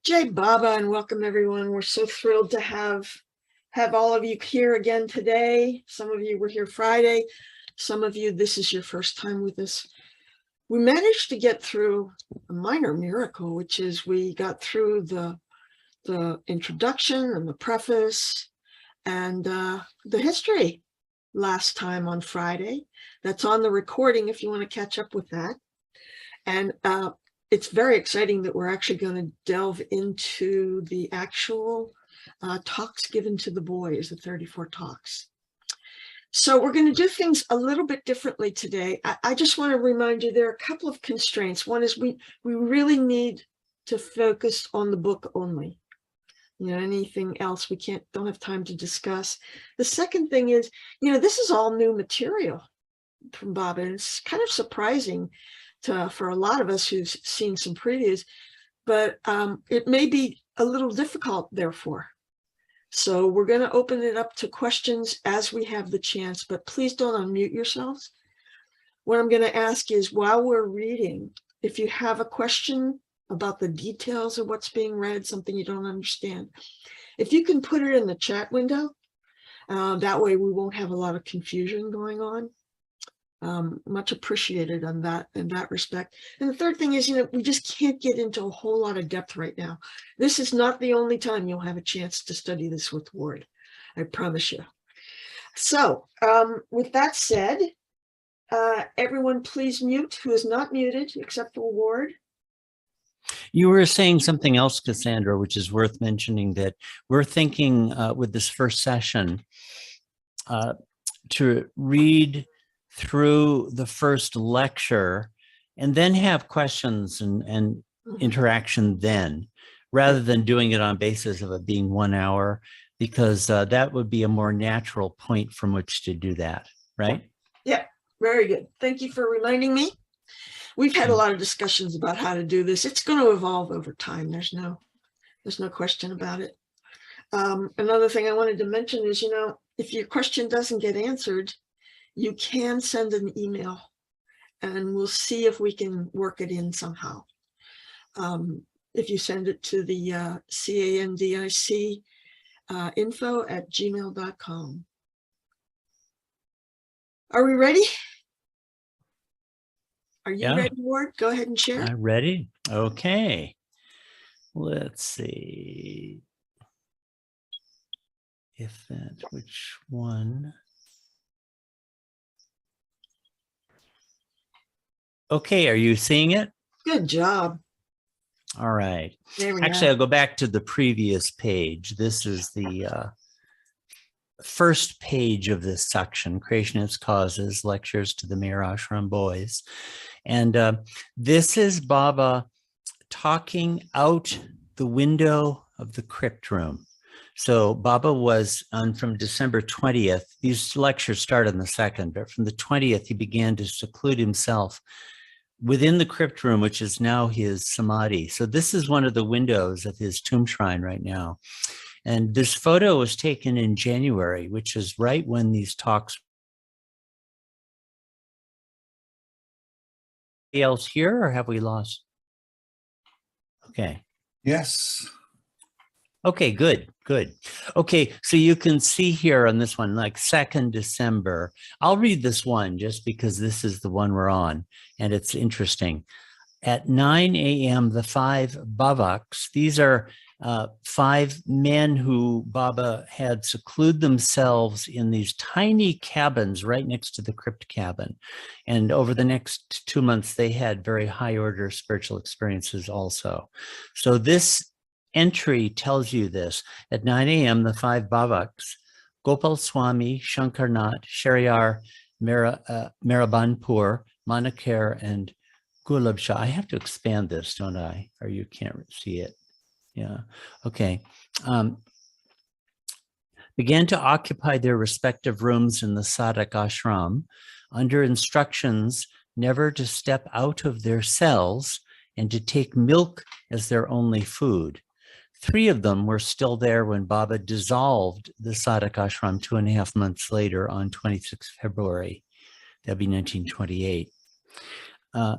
Jai Baba, and welcome everyone. We're so thrilled to have all of you here again today. Some of you were here Friday. Some of you, this is your first time with us. We managed to get through a minor miracle, which is we got through the introduction and the preface and the history last time on Friday. That's on the recording if you want to catch up with that. And it's very exciting that we're actually going to delve into the actual talks given to the boys, the 34 talks. So we're going to do things a little bit differently today. I just want to remind you there are a couple of constraints. One is we really need to focus on the book only. You know, anything else we don't have time to discuss. The second thing is, this is all new material from Baba, and it's kind of surprising for a lot of us who've seen some previews, but it may be a little difficult, therefore. So we're going to open it up to questions as we have the chance, but please don't unmute yourselves. What I'm going to ask is, while we're reading, if you have a question about the details of what's being read, something you don't understand, if you can put it in the chat window, that way we won't have a lot of confusion going on. Much appreciated in that respect. And the third thing is, we just can't get into a whole lot of depth right now. This is not the only time you'll have a chance to study this with Ward, I promise you. So with that said, everyone please mute who is not muted except for Ward. You were saying something else, Cassandra, which is worth mentioning, that we're thinking with this first session to read through the first lecture and then have questions and interaction then, rather than doing it on basis of it being 1 hour, because that would be a more natural point from which to do that, right? Yeah, very good. Thank you for reminding me. We've had a lot of discussions about how to do this. It's going to evolve over time. There's no question about it. Another thing I wanted to mention is, if your question doesn't get answered, you can send an email and we'll see if we can work it in somehow. If you send it to the CANDIC info@gmail.com. Are we ready? Are you ready, Ward? Go ahead and share. I'm ready. Okay. Let's see. Which one? Okay, are you seeing it? Good job. All right. Actually, I'll go back to the previous page. This is the first page of this section, Creation and Its Causes, Lectures to the Mayor Ashram Boys. And this is Baba talking out the window of the crypt room. So Baba was on from December 20th. These lectures started on the 2nd, but from the 20th, he began to seclude himself within the crypt room, which is now his samadhi. So this is one of the windows of his tomb shrine right now. And this photo was taken in January, which is right when these talks. Anybody else here, or have we lost? Okay. Yes. Okay, good. Okay, so you can see here on this one, like 2nd December. I'll read this one just because this is the one we're on, and it's interesting. At 9 a.m., the 5 Bhavaks, these are 5 men who Baba had seclude themselves in these tiny cabins right next to the crypt cabin. And over the next 2 months, they had very high order spiritual experiences also. So this entry tells you this. At 9 a.m., the 5 Bhavaks, Gopal Swami, Shankarnath, Sheriar, Marabanpur, Manakar, and Gulab Shah. I have to expand this, don't I? Or you can't see it. Yeah. Okay. Began to occupy their respective rooms in the Sadhak ashram under instructions never to step out of their cells and to take milk as their only food. 3 of them were still there when Baba dissolved the Sadhak ashram 2.5 months later on 26 February. That'd be 1928.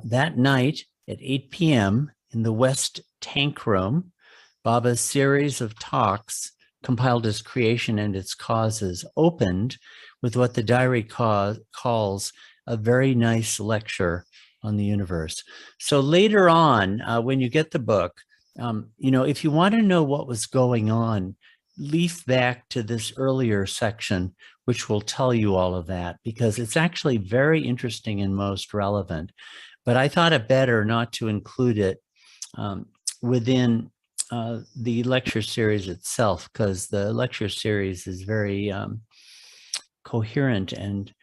That night at 8 p.m. in the West Tank Room, Baba's series of talks, compiled as Creation and Its Causes, opened with what the diary calls a very nice lecture on the universe. So later on, when you get the book, if you want to know what was going on, leaf back to this earlier section, which will tell you all of that, because it's actually very interesting and most relevant. But I thought it better not to include it within the lecture series itself, because the lecture series is very coherent and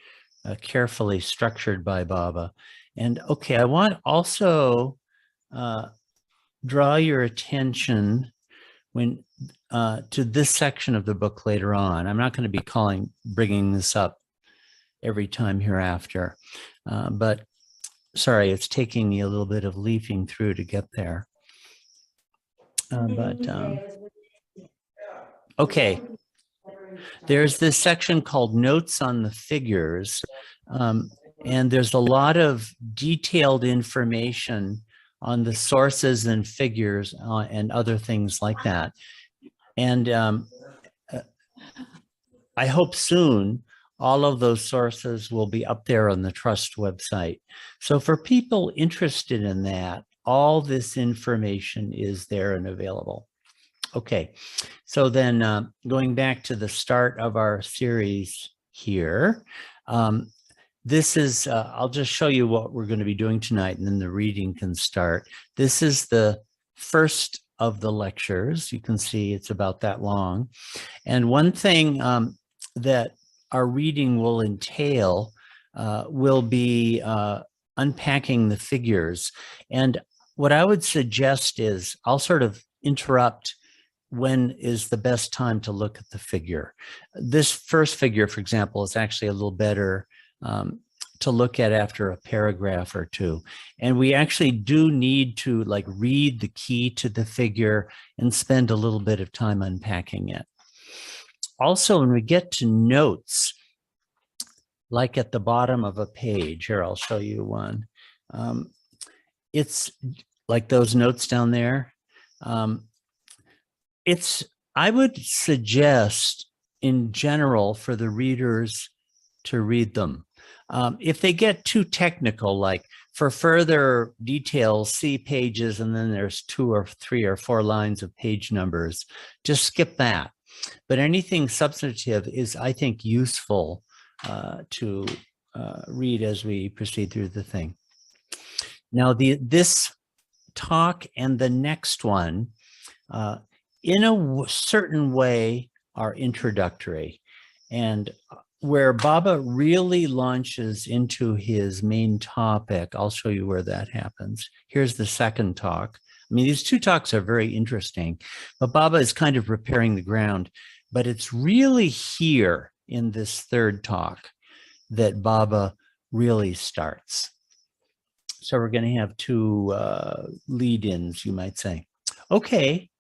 carefully structured by Baba. And okay, I want also draw your attention to this section of the book later on. I'm not going to be bringing this up every time hereafter, but sorry, it's taking me a little bit of leafing through to get there. Okay, there's this section called Notes on the Figures, and there's a lot of detailed information on the sources and figures and other things like that. And I hope soon all of those sources will be up there on the Trust website. So for people interested in that, all this information is there and available. Okay, so then going back to the start of our series here, this is, I'll just show you what we're going to be doing tonight, and then the reading can start. This is the first of the lectures. You can see it's about that long. And one thing that our reading will entail will be unpacking the figures. And what I would suggest is I'll sort of interrupt when is the best time to look at the figure. This first figure, for example, is actually a little better to look at after a paragraph or two. And we actually do need to read the key to the figure and spend a little bit of time unpacking it. Also, when we get to notes, like at the bottom of a page, here, I'll show you one. It's like those notes down there. I would suggest in general for the readers to read them. If they get too technical, like for further details, see pages, and then there's 2 or 3 or 4 lines of page numbers, just skip that. But anything substantive is, I think, useful to read as we proceed through the thing. Now, this talk and the next one, in a certain way, are introductory. And where Baba really launches into his main topic, I'll show you where that happens. Here's the second talk. I mean, these 2 talks are very interesting, but Baba is kind of preparing the ground. But it's really here in this third talk that Baba really starts. So we're going to have 2 lead-ins, you might say. Okay.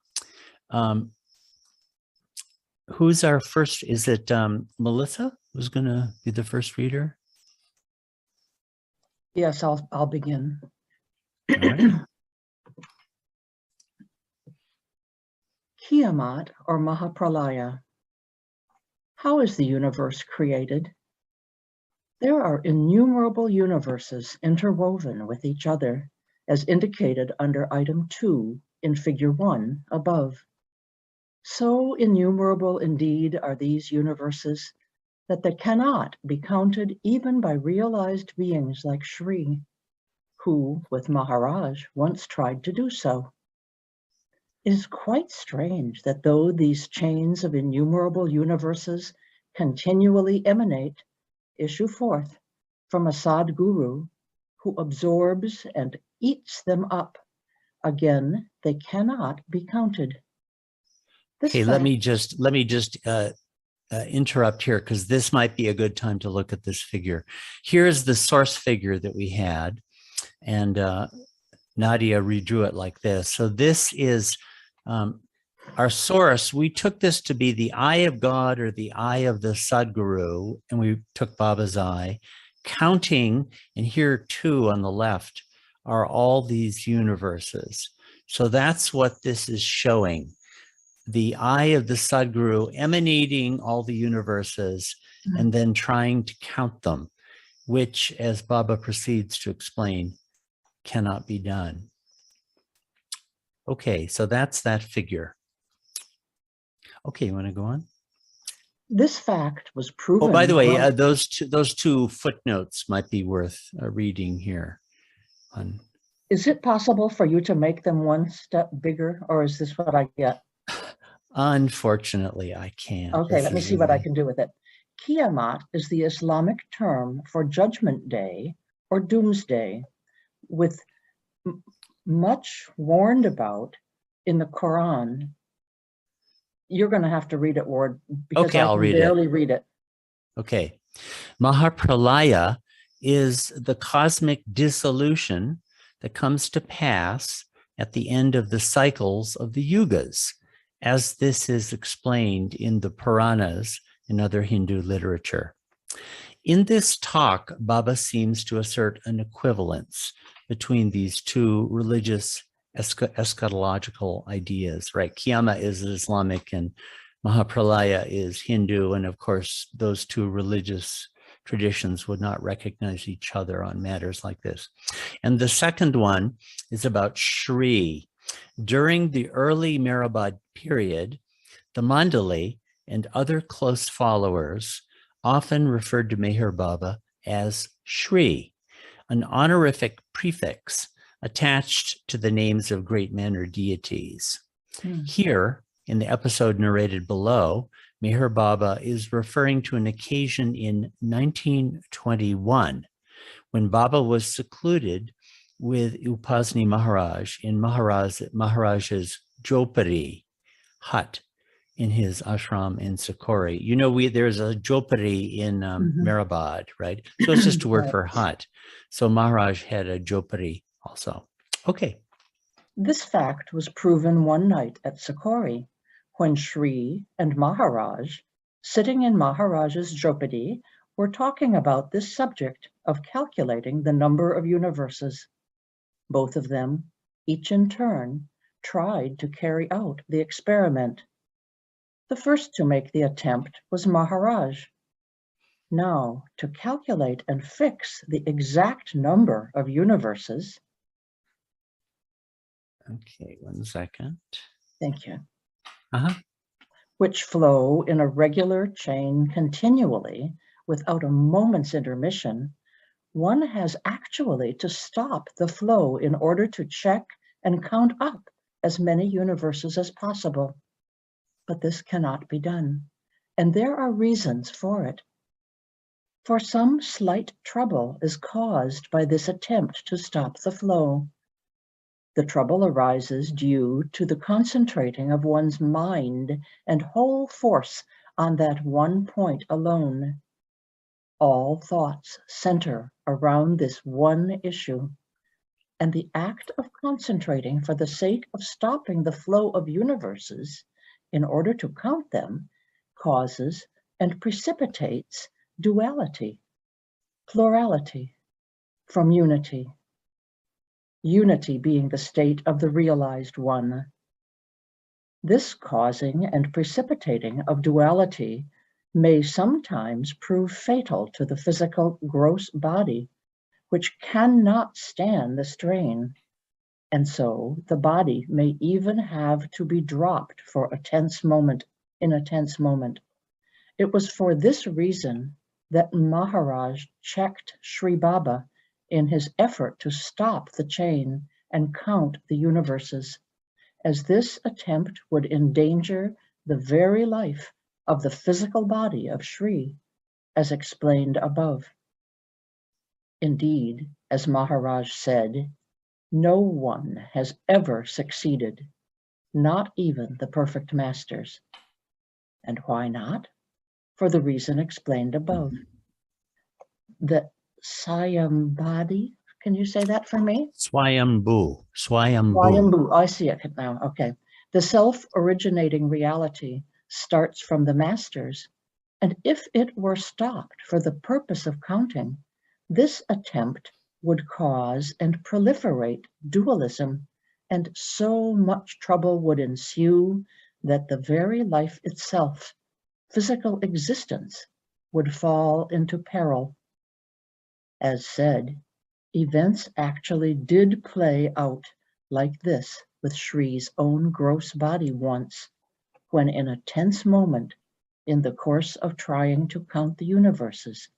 Who's our first? Is it Melissa who's going to be the first reader? Yes, I'll begin. All right. Kiamat or Mahapralaya. How is the universe created? There are innumerable universes interwoven with each other, as indicated under item 2 in figure 1 above. So innumerable indeed are these universes that they cannot be counted even by realized beings like Shri, who, with Maharaj, once tried to do so. It is quite strange that though these chains of innumerable universes continually issue forth from a Sadguru who absorbs and eats them up, again, they cannot be counted. Okay, let me just interrupt here, because this might be a good time to look at this figure. Here's the source figure that we had, and Nadia redrew it like this. So this is our source. We took this to be the eye of God or the eye of the Sadguru, and we took Baba's eye, counting, and here 2 on the left are all these universes. So that's what this is showing. The eye of the Sadguru emanating all the universes and then trying to count them, which, as Baba proceeds to explain, cannot be done. Okay, so that's that figure. Okay, you want to go on? This fact was proven. Oh, by the way, those two footnotes might be worth reading here. Is it possible for you to make them one step bigger, or is this what I get? Unfortunately, I can't. Okay, let me see what I can do with it. Kiamat is the Islamic term for Judgment Day or Doomsday, with much warned about in the Quran. You're going to have to read it, Ward, because okay, I I'll can barely read it. Okay. Mahapralaya is the cosmic dissolution that comes to pass at the end of the cycles of the yugas, as this is explained in the Puranas and other Hindu literature. In this talk, Baba seems to assert an equivalence between these two religious eschatological ideas, right? Qiyamah is Islamic and Mahapralaya is Hindu. And of course, those two religious traditions would not recognize each other on matters like this. And the second one is about Shri. During the early Mehrabad period, the Mandali and other close followers often referred to Meher Baba as Shri, an honorific prefix attached to the names of great men or deities. Here, in the episode narrated below, Meher Baba is referring to an occasion in 1921 when Baba was secluded with Upasni Maharaj in Maharaj's Jopari hut in his ashram in Sakori. You know, there's a Jopari in Mehrabad, right? So it's just a word for hut. So Maharaj had a Jopari also. Okay. This fact was proven one night at Sakori when Shri and Maharaj, sitting in Maharaj's Jopadi, were talking about this subject of calculating the number of universes. Both of them, each in turn, tried to carry out the experiment. The first to make the attempt was Maharaj. Now, to calculate and fix the exact number of universes. Okay, 1 second. Thank you. Which flow in a regular chain continually without a moment's intermission, one has actually to stop the flow in order to check and count up as many universes as possible. But this cannot be done, and there are reasons for it. For some slight trouble is caused by this attempt to stop the flow. The trouble arises due to the concentrating of one's mind and whole force on that one point alone. All thoughts center around this one issue, and the act of concentrating for the sake of stopping the flow of universes in order to count them causes and precipitates duality, plurality from unity. Unity being the state of the realized one. This causing and precipitating of duality may sometimes prove fatal to the physical gross body, which cannot stand the strain, and so the body may even have to be dropped for a tense moment. It was for this reason that Maharaj checked Sri Baba in his effort to stop the chain and count the universes, as this attempt would endanger the very life of the physical body of Sri, as explained above. Indeed, as Maharaj said, no one has ever succeeded, not even the perfect masters. And why not? For the reason explained above. The Sayambhadi, can you say that for me? Swayambhu. Swayambhu, I see it now, okay. The self-originating reality starts from the masters, and if it were stopped for the purpose of counting, this attempt would cause and proliferate dualism and so much trouble would ensue that the very life itself, physical existence, would fall into peril. As said, events actually did play out like this with Shri's own gross body once, when in a tense moment, in the course of trying to count the universes,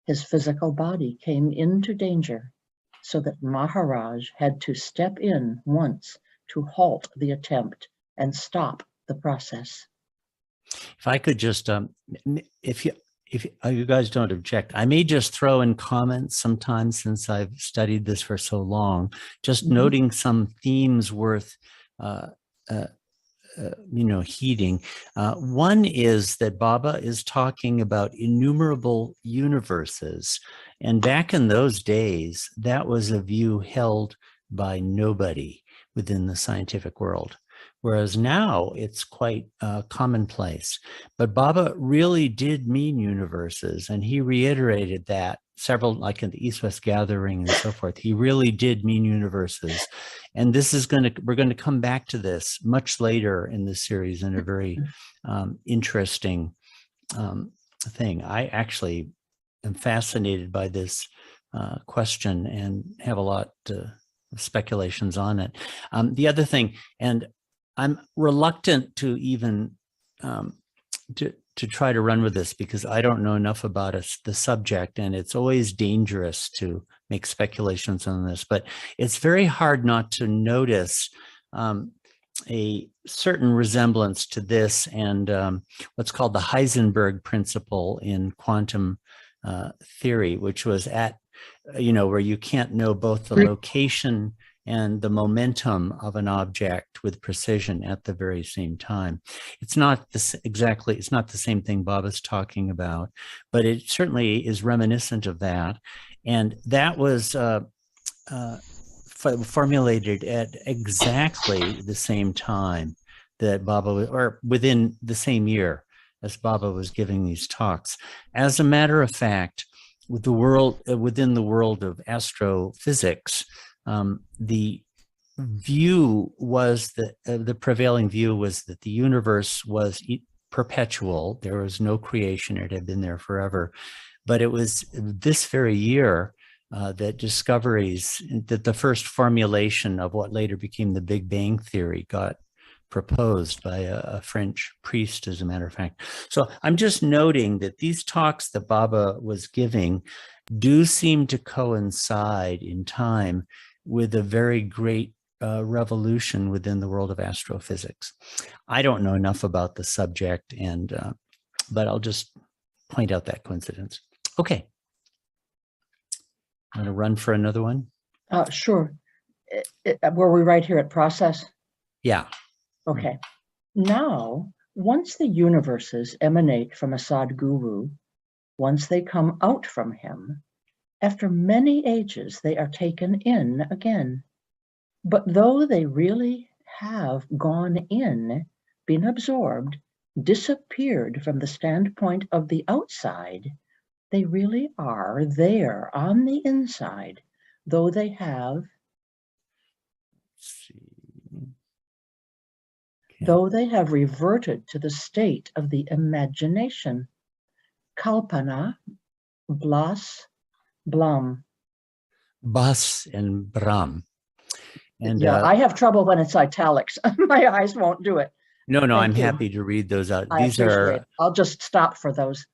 his physical body came into danger, so that Maharaj had to step in once to halt the attempt and stop the process. If I could just, if you guys don't object, I may just throw in comments sometimes, since I've studied this for so long, just noting some themes worth heeding. One is that Baba is talking about innumerable universes. And back in those days, that was a view held by nobody within the scientific world. Whereas now it's quite commonplace. But Baba really did mean universes, and he reiterated that several, like in the East-West Gathering and so forth. He really did mean universes. And this is we're going to come back to this much later in this series in a very interesting thing. I actually am fascinated by this question and have a lot of speculations on it. The other thing, and I'm reluctant to even to try to run with this, because I don't know enough about the subject, and it's always dangerous to make speculations on this, but it's very hard not to notice a certain resemblance to this and what's called the Heisenberg principle in quantum theory, which was where you can't know both the location and the momentum of an object with precision at the very same time. It's not it's not the same thing Baba's talking about, but it certainly is reminiscent of that. And that was formulated at exactly the same time that Baba or within the same year as Baba was giving these talks. As a matter of fact, with within the world of astrophysics, the view was that the prevailing view was that the universe was perpetual. There was no creation. It had been there forever. But it was this very year that the first formulation of what later became the Big Bang Theory got proposed by a French priest, as a matter of fact. So I'm just noting that these talks that Baba was giving do seem to coincide in time with a very great revolution within the world of astrophysics. I don't know enough about the subject, but I'll just point out that coincidence. Okay. I'm going to run for another one. Sure. Were we right here at process? Yeah. Okay. Now, once the universes emanate from a Sadguru, once they come out from him, after many ages, they are taken in again. But though they really have gone in, been absorbed, disappeared from the standpoint of the outside, they really are there on the inside, though they have, though they have reverted to the state of the imagination. Kalpana, Blas, Blam. Bas and Brahm. And yeah, I have trouble when it's italics. My eyes won't do it. No, Thank I'm you. happy to read those out. These are, I'll just stop for those.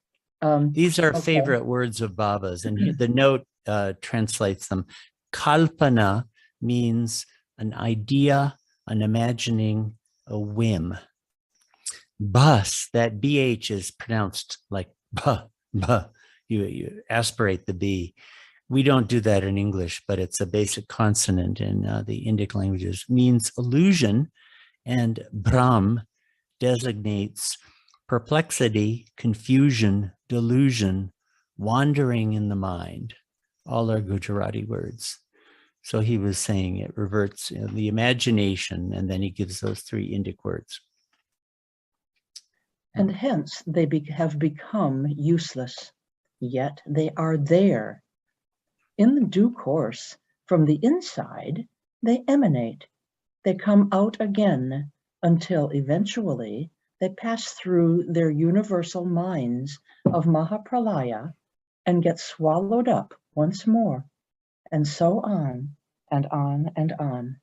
These are okay. favorite words of Baba's, and the note translates them. Kalpana means an idea, an imagining, a whim. Bas, that BH is pronounced like buh, buh. You aspirate the B. We don't do that in English, but it's a basic consonant in the Indic languages, means illusion, and Brahm designates perplexity, confusion, delusion, wandering in the mind. All are Gujarati words. So he was saying it reverts the imagination, and then he gives those three Indic words. And hence they have become useless, yet they are there. In the due course, from the inside, they emanate, They come out again until eventually they pass through their universal minds of Mahapralaya and get swallowed up once more, and so on and on and on.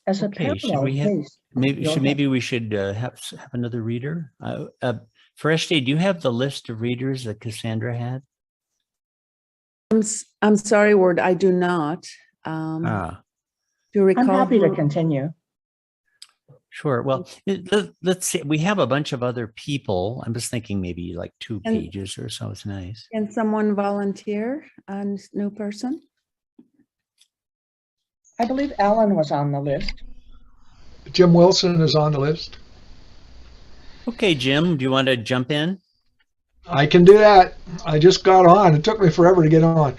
As a Okay, should parallel we have, case, maybe we should have another reader? Fareshte, do you have the list of readers that Cassandra had? I'm sorry, Ward, I do not. Do you recall? I'm happy to continue. Sure. Well, let's see. We have a bunch of other people. I'm just thinking maybe like 2 pages or so is nice. Can someone volunteer, a new person? I believe Alan was on the list. Jim Wilson is on the list. Okay, Jim, do you want to jump in? I can do that. I just got on. It took me forever to get on.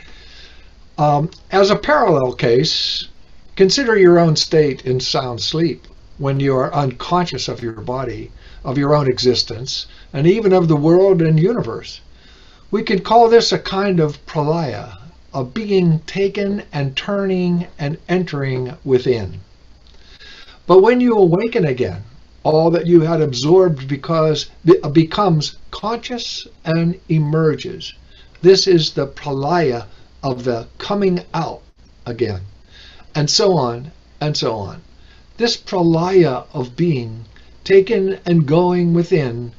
As a parallel case, consider your own state in sound sleep when you are unconscious of your body, of your own existence, and even of the world and universe. We could call this a kind of pralaya, a being taken and turning and entering within. But when you awaken again, all that you had absorbed becomes conscious and emerges. This is the pralaya of the coming out again, and so on and so on. This pralaya of being taken and going within,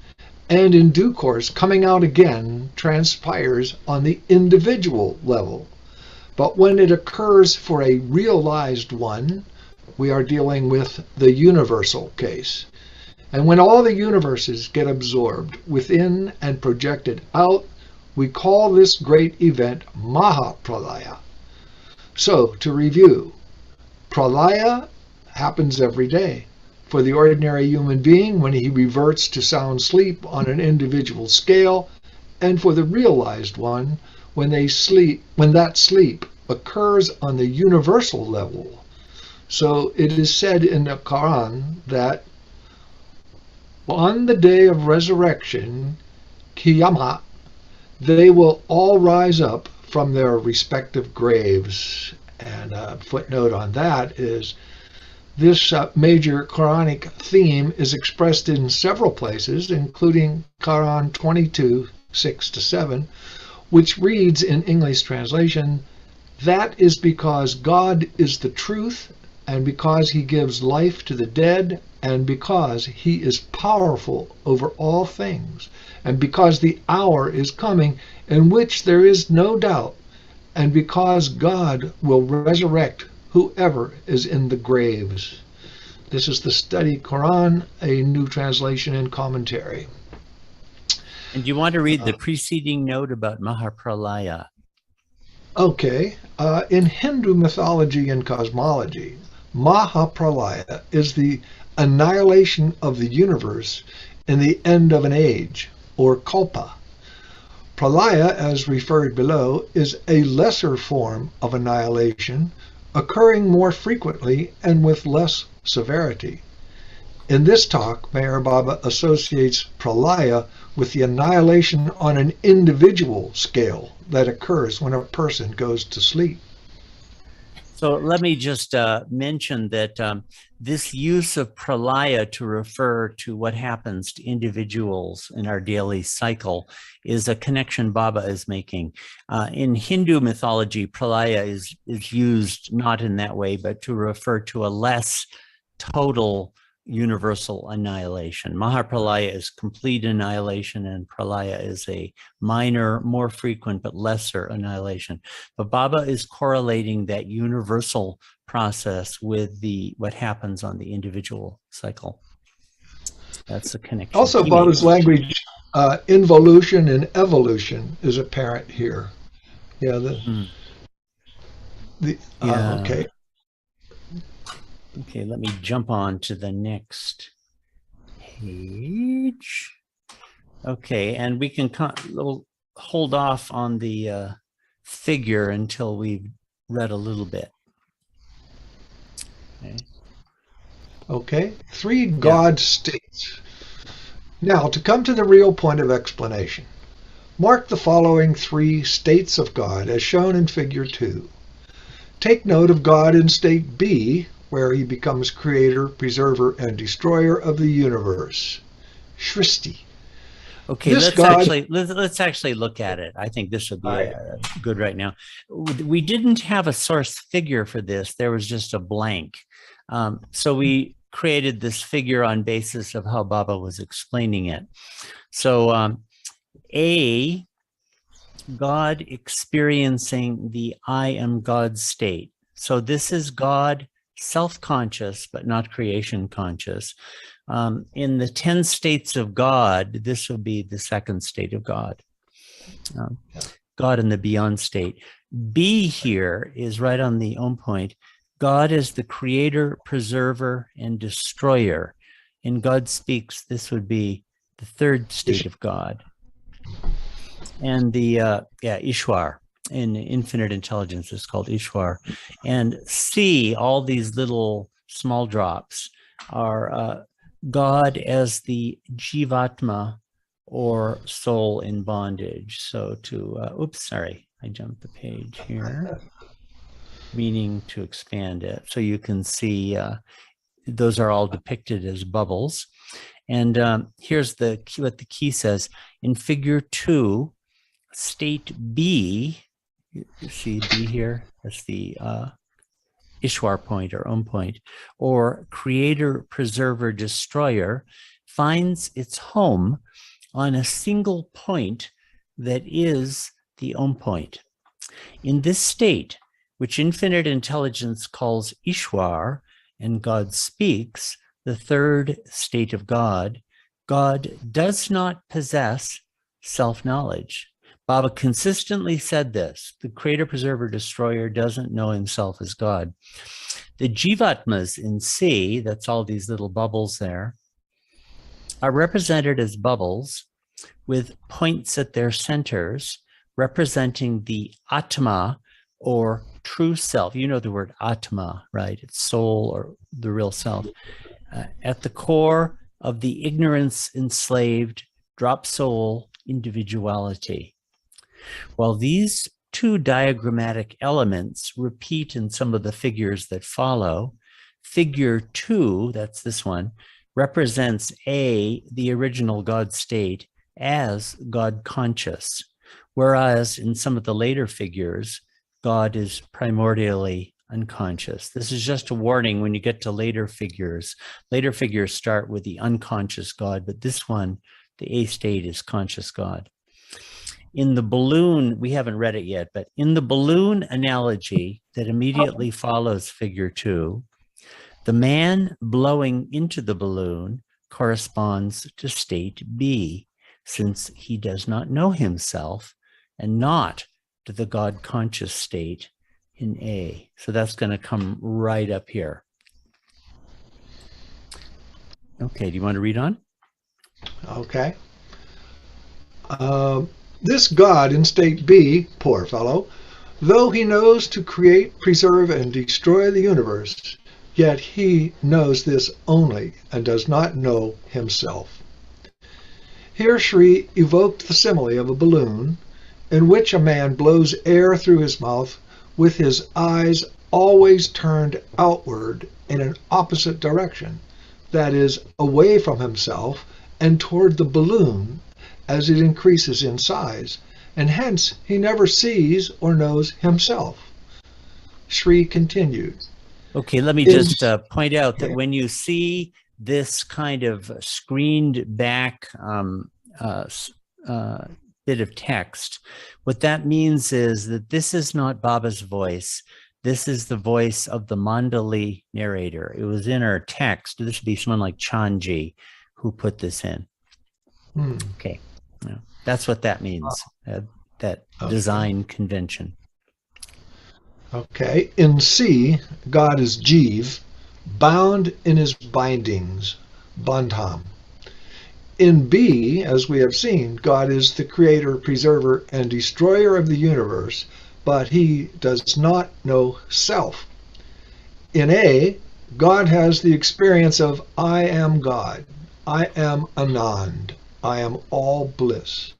and in due course coming out again, transpires on the individual level. But when it occurs for a realized one, we are dealing with the universal case. And when all the universes get absorbed within and projected out, we call this great event Mahapralaya. So, to review, Pralaya happens every day. For the ordinary human being, when he reverts to sound sleep on an individual scale, and for the realized one, when that sleep occurs on the universal level. So it is said in the Quran that on the day of resurrection, Qiyamah, they will all rise up from their respective graves. And a footnote on that is this major Quranic theme is expressed in several places, including Quran 22, 6-7, which reads in English translation, "That is because God is the truth, and because he gives life to the dead, and because he is powerful over all things, and because the hour is coming in which there is no doubt, and because God will resurrect whoever is in the graves." This is the Study Quran, a new translation and commentary. And do you want to read the preceding note about Mahapralaya? Okay. In Hindu mythology and cosmology, Mahapralaya is the annihilation of the universe in the end of an age, or kalpa. Pralaya, as referred below, is a lesser form of annihilation, occurring more frequently and with less severity. In this talk, Meher Baba associates Pralaya with the annihilation on an individual scale that occurs when a person goes to sleep. So let me just mention that this use of pralaya to refer to what happens to individuals in our daily cycle is a connection Baba is making. In Hindu mythology, pralaya is used not in that way, but to refer to a less total universal annihilation. Mahapralaya is complete annihilation, and pralaya is a minor, more frequent, but lesser annihilation. But Baba is correlating that universal process with what happens on the individual cycle. That's the connection. Also, Baba's language, involution and evolution is apparent here. Yeah. Okay. Okay, let me jump on to the next page. Okay, and we can we'll hold off on the figure until we've read a little bit. Okay, 3 God states. Now, to come to the real point of explanation, mark the following 3 states of God as shown in figure 2. Take note of God in state B, where he becomes creator, preserver, and destroyer of the universe. Shristi. Okay, This let's God- actually look at it. I think this would be good right now. We didn't have a source figure for this. There was just a blank. So we created this figure on basis of how Baba was explaining it. So A, God experiencing the I am God state. So this is God self-conscious, but not creation conscious. In the 10 states of God, this will be the second state of God. God in the beyond state. B here is right on the own point. God is the creator, preserver, and destroyer. In God speaks, this would be the third state of God. And the, Ishwar, in infinite intelligence is called Ishwar. And C, all these little small drops are God as the Jivatma, or soul in bondage. So to, I jumped the page here, meaning to expand it. So you can see those are all depicted as bubbles. And here's what the key says. In figure 2, state B, you see B here, that's the Ishwar point or own point, or creator, preserver, destroyer, finds its home on a single point that is the own point. In this state, which infinite intelligence calls Ishwar, and God speaks, the third state of God, God does not possess self-knowledge. Baba consistently said this: the creator, preserver, destroyer doesn't know himself as God. The Jivatmas in C, that's all these little bubbles there, are represented as bubbles with points at their centers representing the Atma, or true self. You know the word Atma, right? It's soul or the real self. At the core of the ignorance enslaved drop soul individuality. While these two diagrammatic elements repeat in some of the figures that follow, figure 2, that's this one, represents A, the original God state, as God conscious, whereas in some of the later figures, God is primordially unconscious. This is just a warning when you get to later figures. Later figures start with the unconscious God, but this one, the A state, is conscious God. In the balloon, we haven't read it yet, but in the balloon analogy that immediately follows figure 2, the man blowing into the balloon corresponds to state B, since he does not know himself, and not to the God conscious state in A. So that's going to come right up here. Okay, do you want to read on? Okay. This God in state B, poor fellow, though he knows to create, preserve, and destroy the universe, yet he knows this only and does not know himself. Here Sri evoked the simile of a balloon in which a man blows air through his mouth with his eyes always turned outward in an opposite direction, that is, away from himself and toward the balloon as it increases in size, and hence he never sees or knows himself. Sri continued. Okay, let me just point out that when you see this kind of screened back bit of text, what that means is that this is not Baba's voice. This is the voice of the Mandali narrator. It was in our text. This would be someone like Chanji who put this in. Okay, yeah, that's what that means, that design convention. Okay, in C, God is Jeev, bound in his bindings, Bandham. In B, as we have seen, God is the creator, preserver, and destroyer of the universe, but he does not know self. In A, God has the experience of I am God, I am Anand, I am all bliss.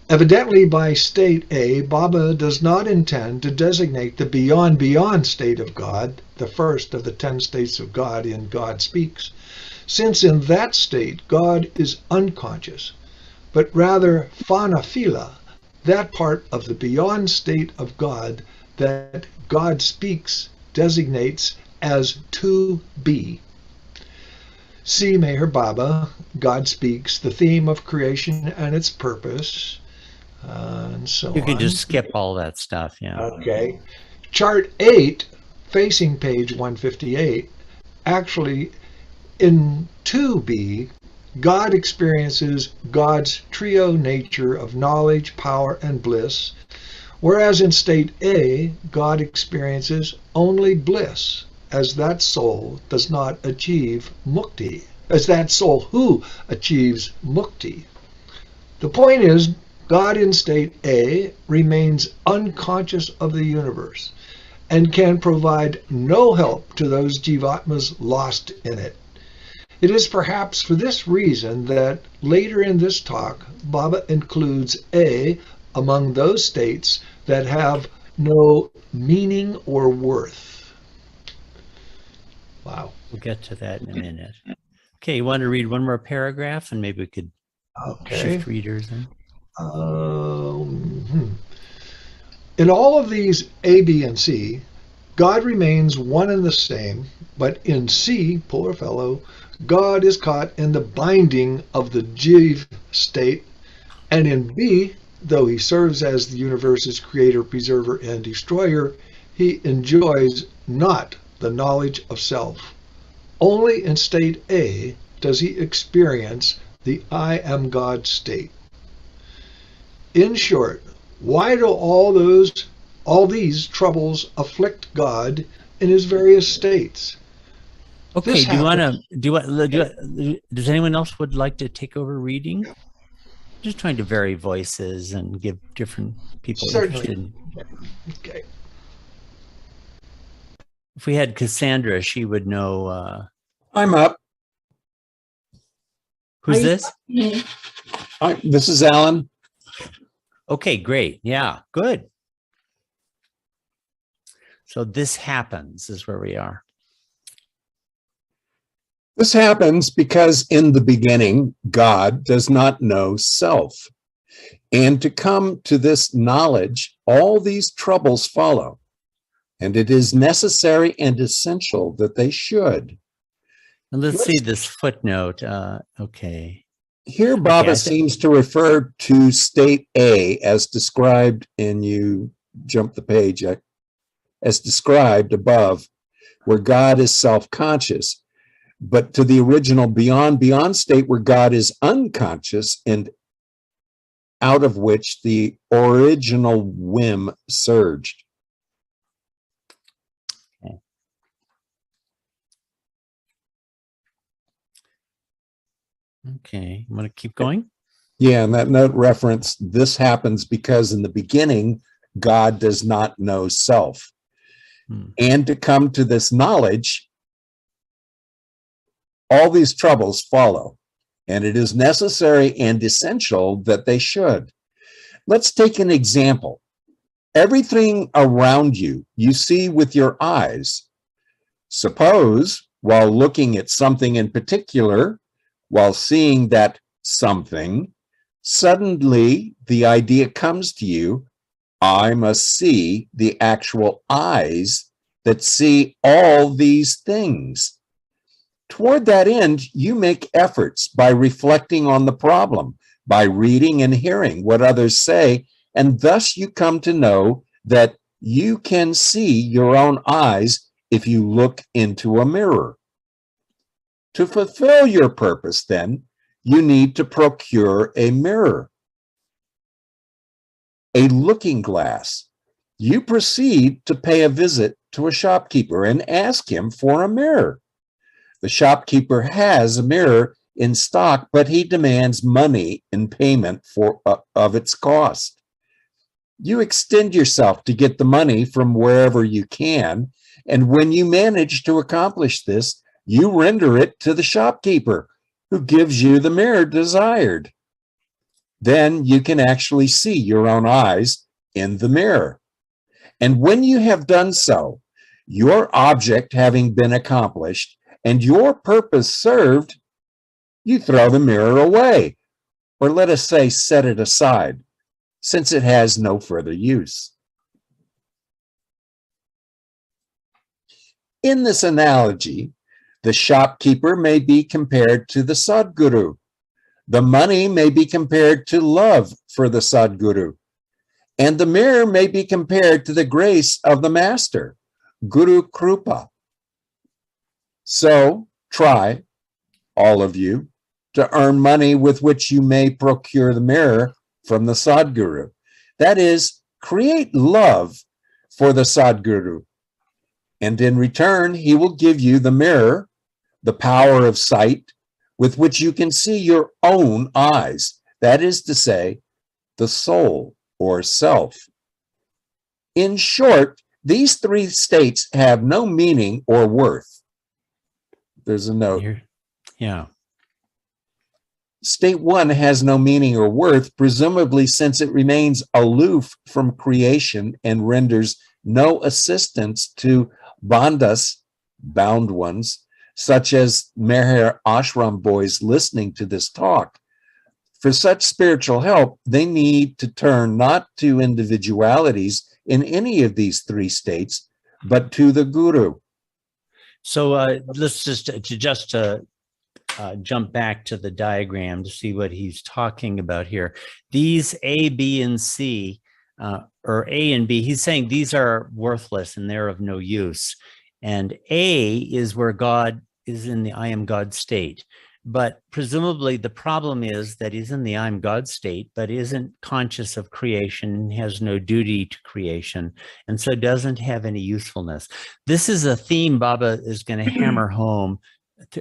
Evidently, by state A, Baba does not intend to designate the beyond state of God, the first of the 10 states of God in God Speaks, since in that state God is unconscious, but rather phanafila, that part of the beyond state of God that God Speaks designates as to be. See Meher Baba, God Speaks, the theme of creation and its purpose, and so You can on. just skip all that stuff. Yeah. Okay. Chart 8, facing page 158, actually in 2b, God experiences God's trio nature of knowledge, power, and bliss, whereas in state A, God experiences only bliss, as that soul does not achieve mukti, as that soul who achieves mukti. The point is, God in state A remains unconscious of the universe and can provide no help to those jivatmas lost in it. It is perhaps for this reason that later in this talk, Baba includes A among those states that have no meaning or worth. Wow. We'll get to that in a minute. Okay, you want to read one more paragraph and maybe we could shift readers in? In all of these A, B, and C, God remains one and the same, but in C, poor fellow, God is caught in the binding of the jiv state, and in B, though he serves as the universe's creator, preserver, and destroyer, he enjoys not the knowledge of self. Only in state A does he experience the I am God state. In short, why do all these troubles afflict God in his various states? Okay, does anyone else would like to take over reading? Just trying to vary voices and give different people interested. Okay. If we had Cassandra, she would know. I'm up. Who's this? This is Alan. Okay, great. Yeah, good. So this happens is where we are. This happens because in the beginning, God does not know self. And to come to this knowledge, all these troubles follow. And it is necessary and essential that they should. And let's see this footnote. Okay. Here, Baba seems to refer to state A as described, and you jump the page, as described above, where God is self-conscious, but to the original beyond state where God is unconscious and out of which the original whim surged. Okay, I'm going to keep going. Yeah, and that note referenced, this happens because in the beginning, God does not know self. And to come to this knowledge, all these troubles follow, and it is necessary and essential that they should. Let's take an example. Everything around you, you see with your eyes. Suppose, while looking at something in particular, while seeing that something, suddenly the idea comes to you, I must see the actual eyes that see all these things. Toward that end, you make efforts by reflecting on the problem, by reading and hearing what others say, and thus you come to know that you can see your own eyes if you look into a mirror. To fulfill your purpose, then, you need to procure a mirror, a looking glass. You proceed to pay a visit to a shopkeeper and ask him for a mirror. The shopkeeper has a mirror in stock, but he demands money in payment of its cost. You extend yourself to get the money from wherever you can, and when you manage to accomplish this, you render it to the shopkeeper, who gives you the mirror desired. Then you can actually see your own eyes in the mirror. And when you have done so, your object having been accomplished and your purpose served, you throw the mirror away, or let us say, set it aside, since it has no further use. In this analogy, the shopkeeper may be compared to the Sadguru. The money may be compared to love for the Sadguru. And the mirror may be compared to the grace of the Master, Guru Krupa. So try, all of you, to earn money with which you may procure the mirror from the Sadguru. That is, create love for the Sadguru. And in return, he will give you the mirror, the power of sight, with which you can see your own eyes. That is to say, the soul or self. In short, these three states have no meaning or worth. There's a note. Yeah. State one has no meaning or worth, presumably since it remains aloof from creation and renders no assistance to bandhas, bound ones, such as Meher Ashram boys listening to this talk. For such spiritual help, they need to turn not to individualities in any of these three states, but to the Guru. So let's just jump back to the diagram to see what he's talking about here. These A, B, and C, or A and B, he's saying these are worthless and they're of no use. And A is where God is in the I am God state. But presumably the problem is that he's in the I am God state, but isn't conscious of creation, has no duty to creation, and so doesn't have any usefulness. This is a theme Baba is going to hammer home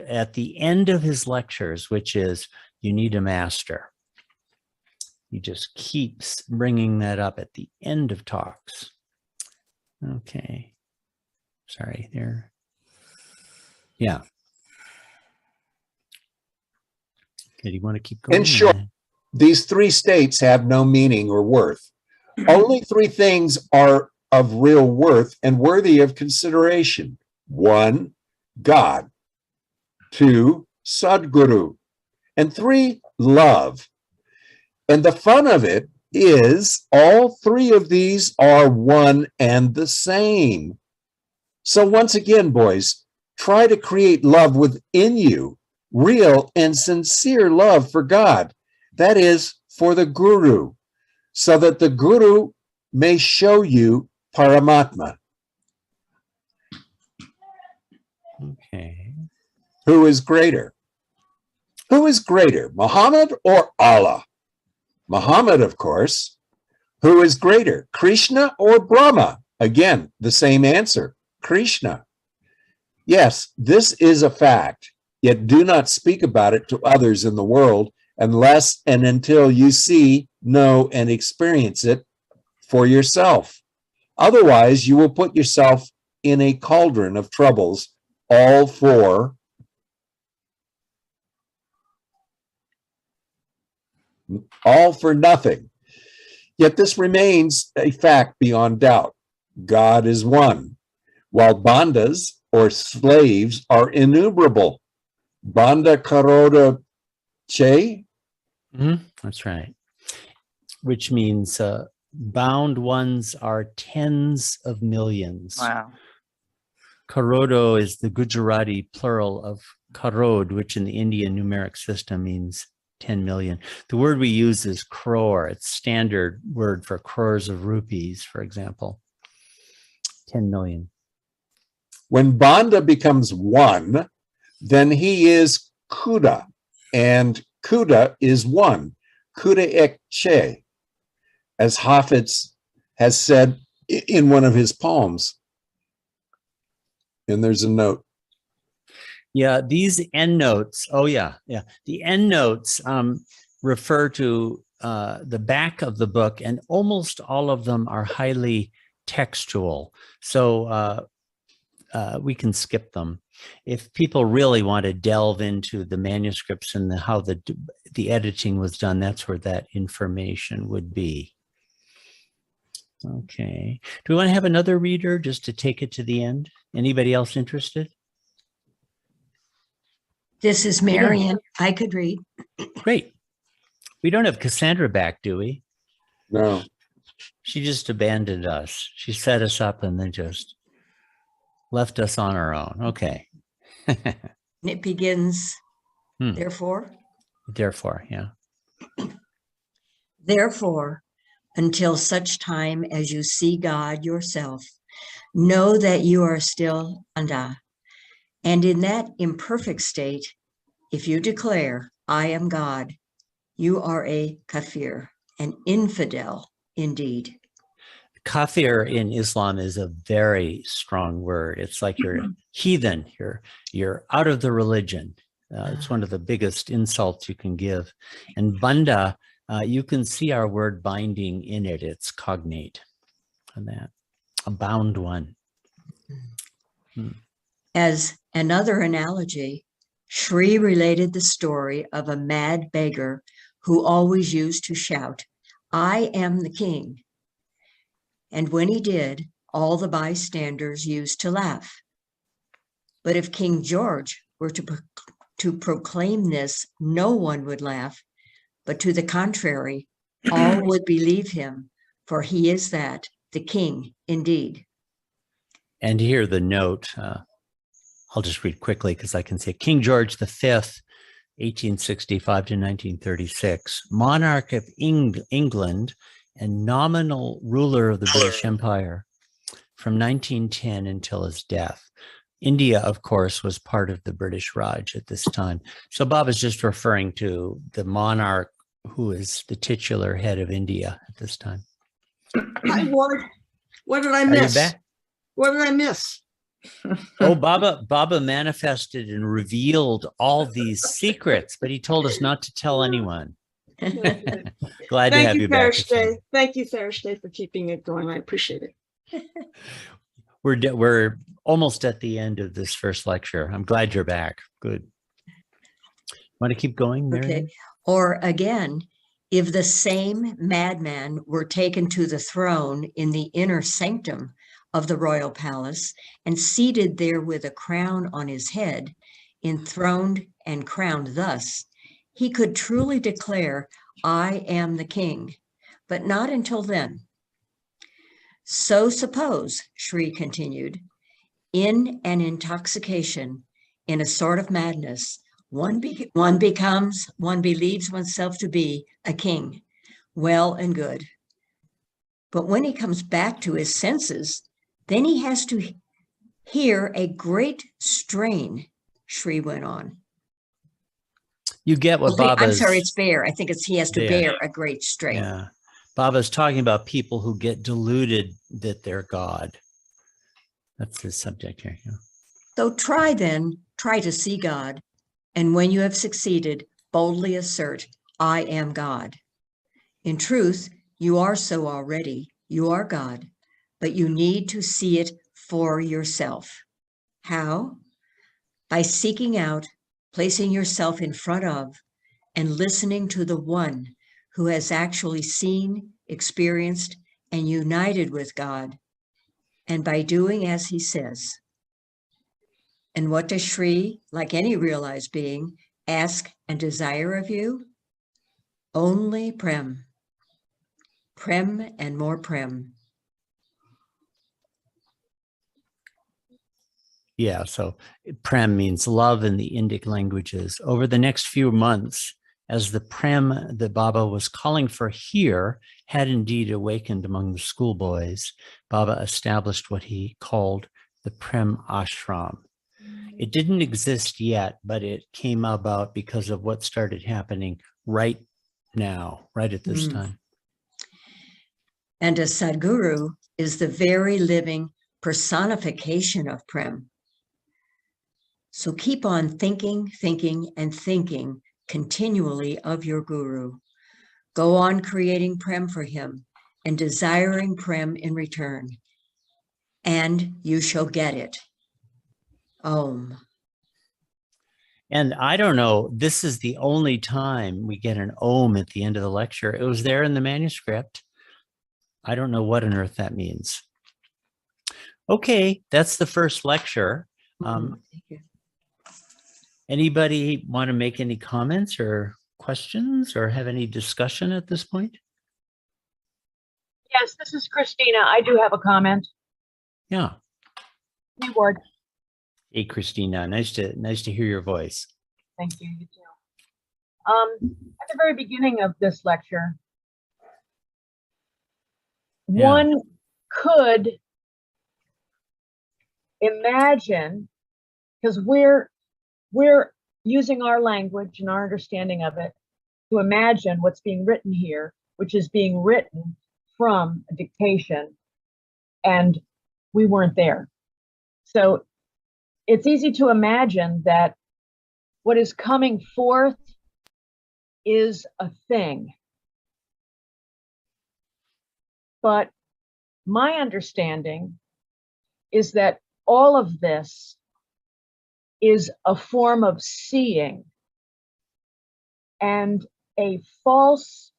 at the end of his lectures, which is you need a master. He just keeps bringing that up at the end of talks. Okay. Sorry there. Yeah. Okay, do you want to keep going? In short, these three states have no meaning or worth. Only three things are of real worth and worthy of consideration. 1, God. 2, Sadguru. And 3, love. And the fun of it is all three of these are one and the same. So once again, boys, try to create love within you, real and sincere love for God. That is, for the Guru, so that the Guru may show you Paramatma. Okay. Who is greater? Who is greater, Muhammad or Allah? Muhammad, of course. Who is greater, Krishna or Brahma? Again, the same answer, Krishna. Yes, this is a fact, yet do not speak about it to others in the world unless and until you see, know, and experience it for yourself. Otherwise, you will put yourself in a cauldron of troubles, all for nothing. Yet this remains a fact beyond doubt. God is one, while bandhas or slaves are innumerable. Bandha karoda che. That's right. Which means bound ones are tens of millions. Wow. Karodo is the Gujarati plural of karod, which in the Indian numeric system means 10 million. The word we use is crore. It's standard word for crores of rupees, for example. 10 million. When bandha becomes one, then he is kuda, and kuda is one. Kuda ek che, as Hafiz has said in one of his poems. And there's a note. Yeah, these endnotes. Oh, yeah. The endnotes refer to the back of the book, and almost all of them are highly textual. So we can skip them. If people really want to delve into the manuscripts and how the editing was done, that's where that information would be. Okay. Do we want to have another reader just to take it to the end? Anybody else interested? This is Marion. I could read. Great. We don't have Cassandra back, do we? No. She just abandoned us. She set us up and then just left us on our own. Okay. And it begins, Hmm. therefore. Therefore, yeah. Therefore, until such time as you see God yourself, know that you are still Anda. And in that imperfect state, if you declare, I am God, you are a kafir, an infidel indeed. Kafir in Islam is a very strong word. It's like you're heathen, you're out of the religion. It's one of the biggest insults you can give. And banda, you can see our word binding in it. It's cognate on that, a bound one. As another analogy, Shri related the story of a mad beggar who always used to shout, I am the king. And when he did, all the bystanders used to laugh. But if King George were to proclaim this, no one would laugh, but to the contrary, all would believe him, for he is that, the king indeed. And here the note, I'll just read quickly because I can say King George V, 1865 to 1936, monarch of England and nominal ruler of the British Empire from 1910 until his death. India, of course, was part of the British Raj at this time. So Bob is just referring to the monarch who is the titular head of India at this time. Hi, Ward. What did I Are you miss? back? What did I miss? Oh, Baba manifested and revealed all these secrets, but he told us not to tell anyone. Glad to have you back. Thursday. Thank you, Thursday, for keeping it going. I appreciate it. We're almost at the end of this first lecture. I'm glad you're back. Good. Want to keep going, Mary? Okay. Or again, if the same madman were taken to the throne in the inner sanctum of the royal palace and seated there with a crown on his head, enthroned and crowned thus, he could truly declare, I am the king, but not until then. So suppose, Shri continued, in an intoxication, in a sort of madness, one believes oneself to be a king, well and good. But when he comes back to his senses, then he has to hear a great strain, Shri went on. You get what Baba's... I'm sorry, it's bear. I think he has to bear a great strain. Yeah. Baba's talking about people who get deluded that they're God. That's the subject here. Yeah. So try to see God. And when you have succeeded, boldly assert, I am God. In truth, you are so already. You are God, but you need to see it for yourself. How? By seeking out, placing yourself in front of, and listening to the one who has actually seen, experienced, and united with God, and by doing as he says. And what does Shri, like any realized being, ask and desire of you? Only Prem. Prem and more Prem. Yeah, so Prem means love in the Indic languages. Over the next few months, as the Prem that Baba was calling for here had indeed awakened among the schoolboys, Baba established what he called the Prem Ashram. It didn't exist yet, but it came about because of what started happening right now, right at this time. And a Sadguru is the very living personification of Prem. So keep on thinking, thinking, and thinking continually of your Guru. Go on creating Prem for him and desiring Prem in return, and you shall get it. Om. And I don't know, this is the only time we get an Om at the end of the lecture. It was there in the manuscript. I don't know what on earth that means. Okay, that's the first lecture. Thank you. Anybody want to make any comments or questions or have any discussion at this point? Yes, this is Christina. I do have a comment. Yeah. Hey, Ward. Hey, Christina, nice to hear your voice. Thank you. You too. At the very beginning of this lecture, one could imagine, because we're using our language and our understanding of it to imagine what's being written here, which is being written from a dictation, and we weren't there. So it's easy to imagine that what is coming forth is a thing. But my understanding is that all of this is a form of seeing and a false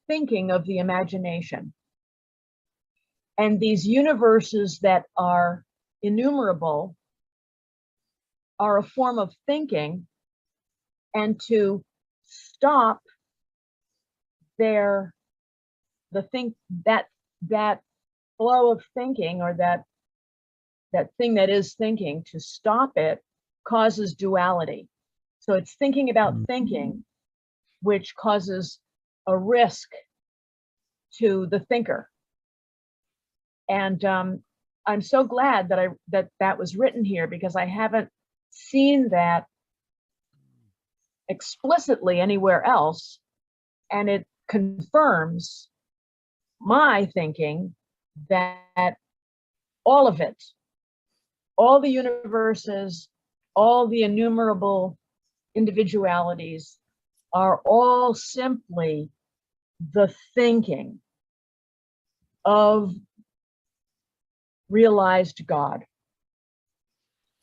thinking of the imagination. And these universes that are innumerable are a form of thinking, and to stop that flow of thinking, or that thing that is thinking, to stop it causes duality. So it's thinking about thinking, which causes a risk to the thinker. And I'm so glad that that was written here, because I haven't seen that explicitly anywhere else, and it confirms my thinking that all of it, all the universes, all the innumerable individualities are all simply the thinking of realized God.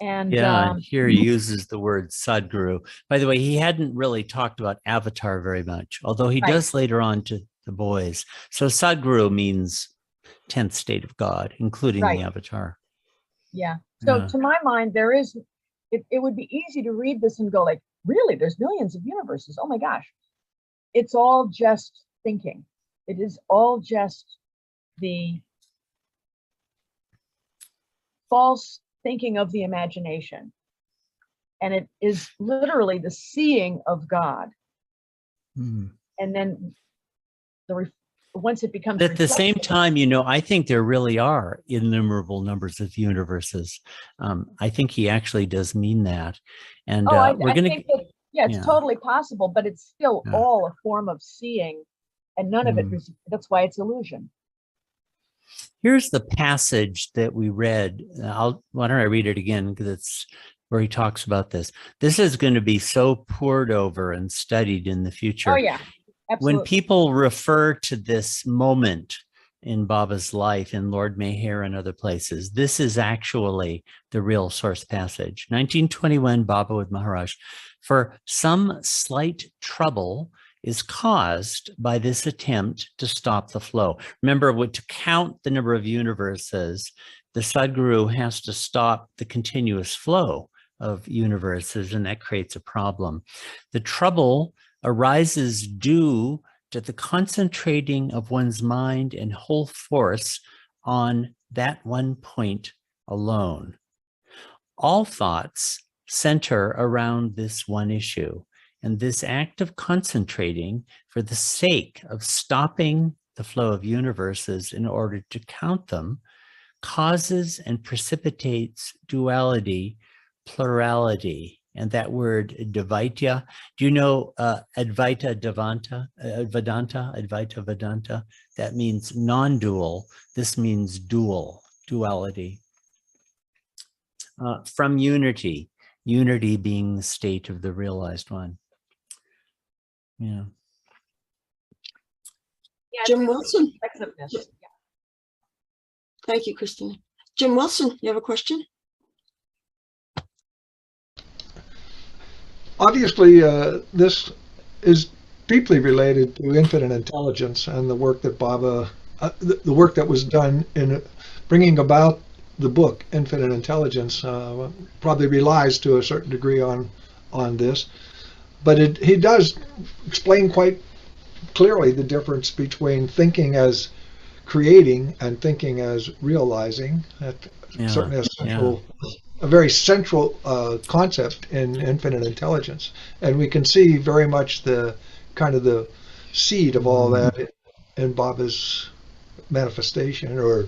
And yeah, here he uses the word Sadhguru. By the way, he hadn't really talked about avatar very much, although he does later on to the boys. So Sadhguru means 10th state of God, including the avatar. Yeah. So to my mind, there is, it would be easy to read this and go like, really, there's millions of universes. Oh my gosh. It's all just thinking. It is all just the false thinking of the imagination. And it is literally the seeing of God. And then once it becomes at the same time, you know, I think there really are innumerable numbers of universes. I think he actually does mean that. And we're going to, it's totally possible, but it's still all a form of seeing, and none of it, that's why it's illusion. Here's the passage that we read. Why don't I read it again? Because it's where he talks about this. This is going to be so poured over and studied in the future. Oh yeah, absolutely. When people refer to this moment in Baba's life, in Lord Meher and other places, this is actually the real source passage. 1921, Baba with Maharaj. For some slight trouble is caused by this attempt to stop the flow. Remember, to count the number of universes, the Sadhguru has to stop the continuous flow of universes, and that creates a problem. The trouble arises due to the concentrating of one's mind and whole force on that one point alone. All thoughts center around this one issue. And this act of concentrating for the sake of stopping the flow of universes in order to count them causes and precipitates duality, plurality. And that word Dvaitya, do you know Advaita Vedanta? That means non-dual. This means duality. From unity being the state of the realized one. Yeah. Jim Wilson. Thank you, Christine. Jim Wilson, you have a question? Obviously, this is deeply related to infinite intelligence and the work that Baba, the work that was done in bringing about the book Infinite Intelligence, probably relies to a certain degree on this. But he does explain quite clearly the difference between thinking as creating and thinking as realizing. That certainly a very central concept in infinite intelligence, and we can see very much the kind of the seed of all that in Baba's manifestation or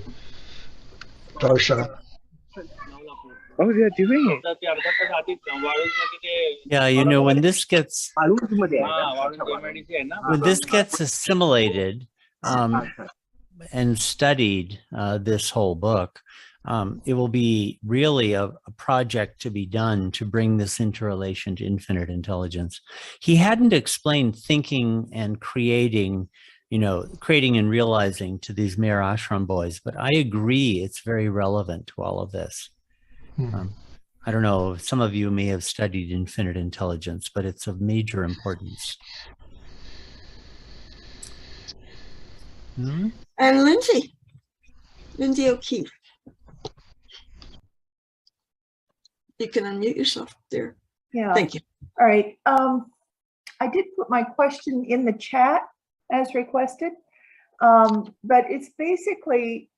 darshan. Oh, they are doing it. Yeah, you know, when this gets assimilated and studied, this whole book, it will be really a project to be done to bring this interrelation to infinite intelligence. He hadn't explained thinking and creating, you know, creating and realizing to these Mayor Ashram boys, but I agree it's very relevant to all of this. I don't know, some of you may have studied infinite intelligence, but it's of major importance. And Lindsay O'Keefe. You can unmute yourself there. Yeah. Thank you. All right. I did put my question in the chat as requested, but it's basically,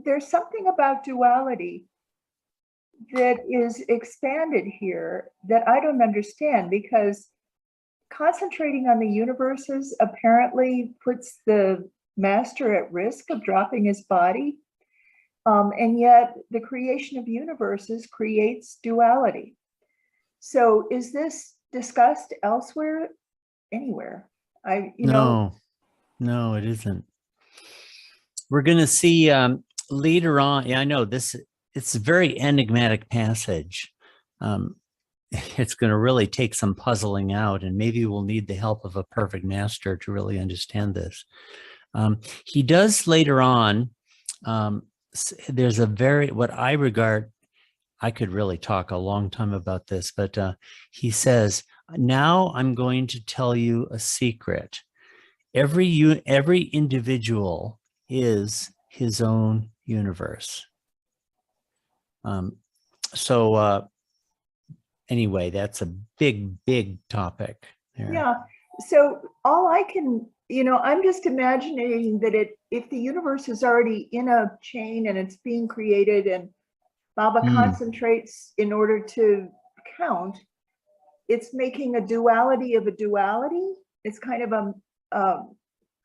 there's something about duality that is expanded here that I don't understand, because concentrating on the universes apparently puts the master at risk of dropping his body. And yet the creation of universes creates duality. So is this discussed elsewhere, anywhere? No, it isn't. We're going to see later on. Yeah, I know this. It's a very enigmatic passage. It's going to really take some puzzling out, and maybe we'll need the help of a perfect master to really understand this. He does later on. There's a very, what I regard, I could really talk a long time about this, but he says, now I'm going to tell you a secret. Every individual is his own universe. Anyway, that's a big topic there. Yeah. So all I can, I'm just imagining that if the universe is already in a chain and it's being created and Baba concentrates in order to count, it's making a duality of a duality. It's kind of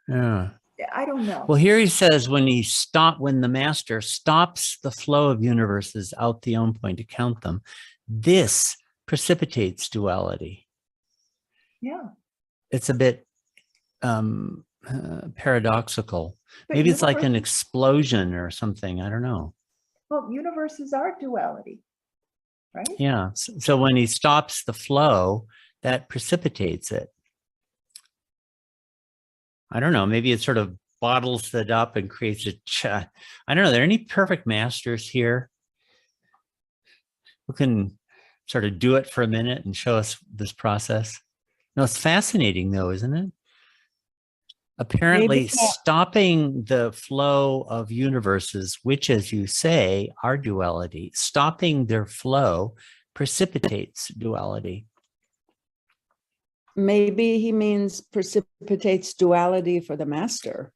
yeah. I don't know. Well, here he says when the master stops the flow of universes out the own point to count them, this precipitates duality. Yeah. It's a bit paradoxical. But maybe it's like an explosion or something. I don't know. Well, universes are duality, right? Yeah. So when he stops the flow, that precipitates it. I don't know. Maybe it sort of bottles it up and creates I don't know. Are there any perfect masters here who can sort of do it for a minute and show us this process? No, it's fascinating though, isn't it? Apparently stopping the flow of universes, which, as you say, are duality, stopping their flow precipitates duality. Maybe he means precipitates duality for the master.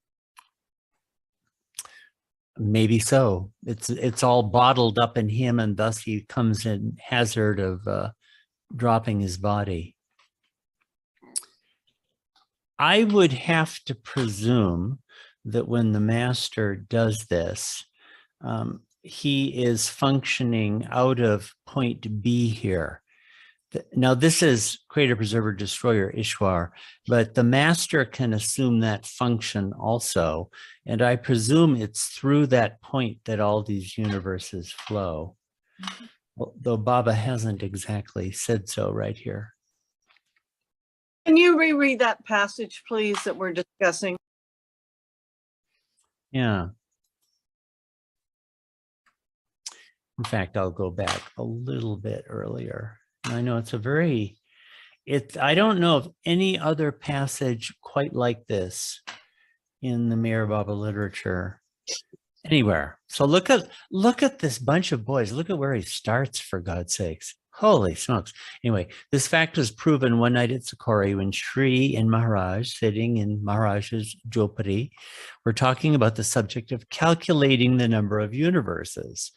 Maybe so. It's all bottled up in him, and thus he comes in hazard of dropping his body. I would have to presume that when the master does this, he is functioning out of point B here. Now, this is Creator, Preserver, Destroyer, Ishwar, but the master can assume that function also. And I presume it's through that point that all these universes flow, though Baba hasn't exactly said so right here. Can you reread that passage, please, that we're discussing? Yeah. In fact, I'll go back a little bit earlier. I know I don't know of any other passage quite like this in the Meher Baba literature anywhere. So look at this bunch of boys. Look at where he starts, for God's sakes. Holy smokes. Anyway, this fact was proven one night at Sakori when Shri and Maharaj, sitting in Maharaj's Jopari, were talking about the subject of calculating the number of universes.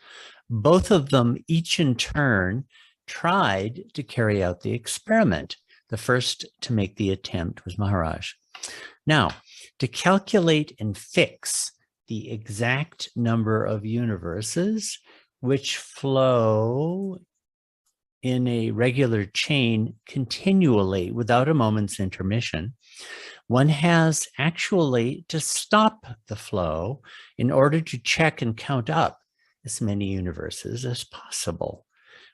Both of them, each in turn, tried to carry out the experiment. The first to make the attempt was Maharaj. Now, to calculate and fix the exact number of universes which flow in a regular chain continually without a moment's intermission, one has actually to stop the flow in order to check and count up as many universes as possible.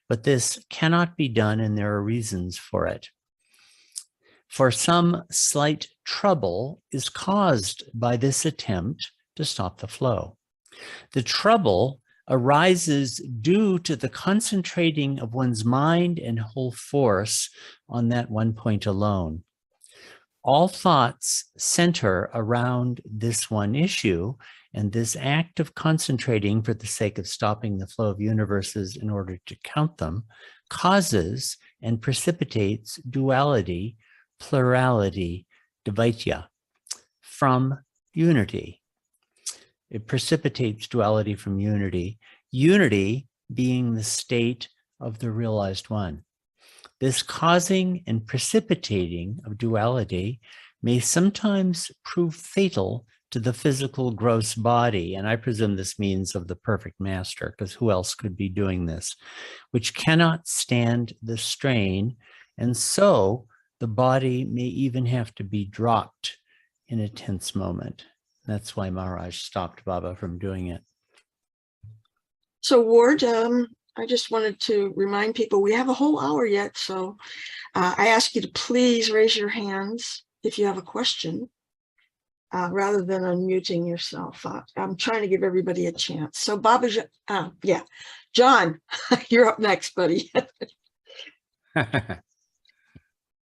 But this cannot be done, and there are reasons for it. For some slight trouble is caused by this attempt to stop the flow. The trouble arises due to the concentrating of one's mind and whole force on that one point alone. All thoughts center around this one issue, and this act of concentrating for the sake of stopping the flow of universes in order to count them causes and precipitates duality, plurality, dvaitya, from unity. It precipitates duality from unity, unity being the state of the realized one. This causing and precipitating of duality may sometimes prove fatal to the physical gross body, and I presume this means of the perfect master, because who else could be doing this, which cannot stand the strain, and so the body may even have to be dropped in a tense moment. That's why Maharaj stopped Baba from doing it. So Ward, I just wanted to remind people we have a whole hour yet, so I ask you to please raise your hands if you have a question, rather than unmuting yourself. I'm trying to give everybody a chance. So Baba, yeah, John, you're up next, buddy.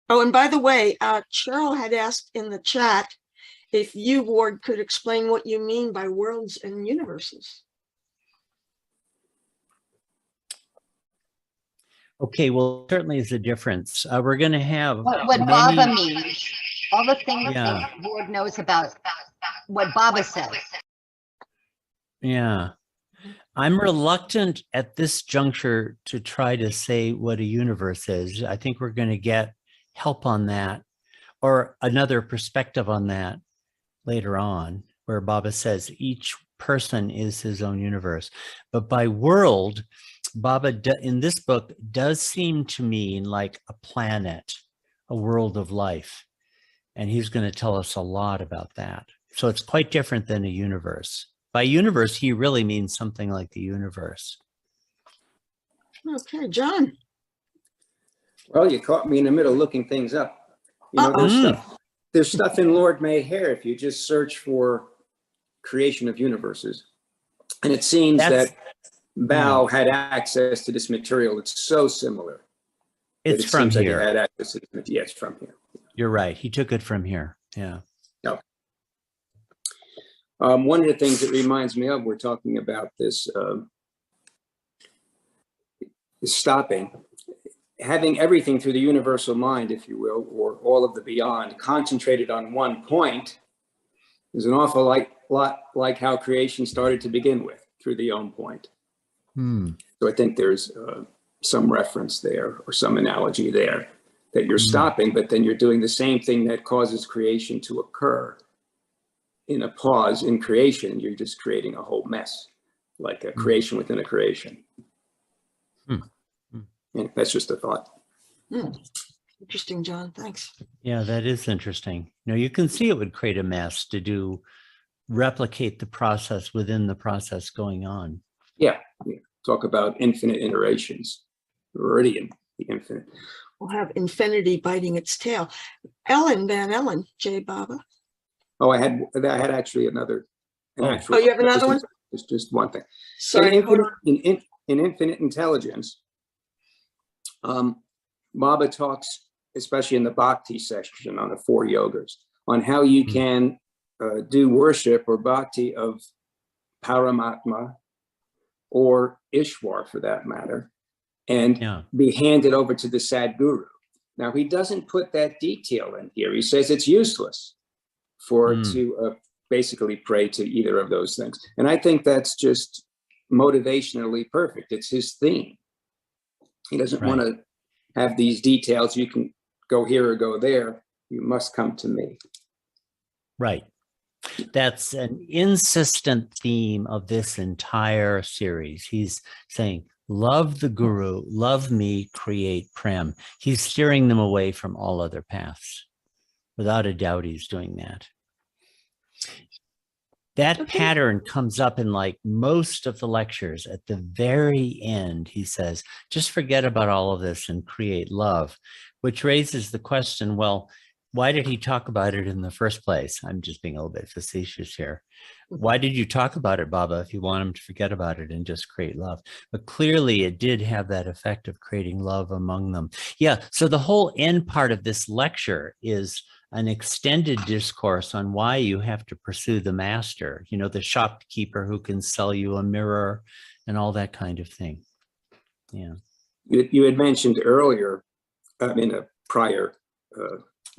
Oh, and by the way, Cheryl had asked in the chat if you, Ward, could explain what you mean by worlds and universes. Okay, well, certainly is a difference. We're going to have what many... Baba means, all the things Yeah. that the Lord knows about what Baba says. Yeah. I'm reluctant at this juncture to try to say what a universe is. I think we're going to get help on that, or another perspective on that later on, where Baba says each person is his own universe. But by world, Baba in this book does seem to mean like a planet, a world of life. And he's going to tell us a lot about that. So it's quite different than a universe. By universe, he really means something like the universe. Okay, John. Well, you caught me in the middle looking things up. You know, there's stuff in Lord Mayhair if you just search for creation of universes. And it seems that Bao had access to this material. It's so similar. It's from here. Like he had access to this. Yeah, it's from here. You're right. He took it from here. Yeah. No. One of the things it reminds me of, we're talking about this stopping, having everything through the universal mind, if you will, or all of the beyond, concentrated on one point, is an awful lot like how creation started to begin with, through the own point. So I think there's some reference there, or some analogy there, that you're stopping, but then you're doing the same thing that causes creation to occur. In a pause in creation, you're just creating a whole mess, like a creation within a creation. Yeah, that's just a thought. Interesting, John. Thanks. Yeah, that is interesting. No, you can see it would create a mess to replicate the process within the process going on. Yeah. Talk about infinite iterations. Already the infinite. We'll have infinity biting its tail. Ellen, J. Baba. Oh, I had actually another. You have another one? It's just one thing. Sorry, hold on. in infinite intelligence, Baba talks, especially in the bhakti section on the 4 yogas, on how you can do worship or bhakti of Paramatma or Ishwar for that matter, and be handed over to the Sadguru. Now, he doesn't put that detail in here. He says it's useless to basically pray to either of those things. And I think that's just motivationally perfect. It's his theme. He doesn't want to have these details. You can go here or go there. You must come to me. Right. That's an insistent theme of this entire series. He's saying, love the guru, love me, create prem. He's steering them away from all other paths. Without a doubt, he's doing that. That pattern comes up in like most of the lectures. At the very end, he says, just forget about all of this and create love, which raises the question, well, why did he talk about it in the first place? I'm just being a little bit facetious here. Why did you talk about it, Baba, if you want him to forget about it and just create love? But clearly it did have that effect of creating love among them. Yeah, so the whole end part of this lecture is an extended discourse on why you have to pursue the master, you know, the shopkeeper who can sell you a mirror and all that kind of thing. Yeah. You had mentioned earlier in a prior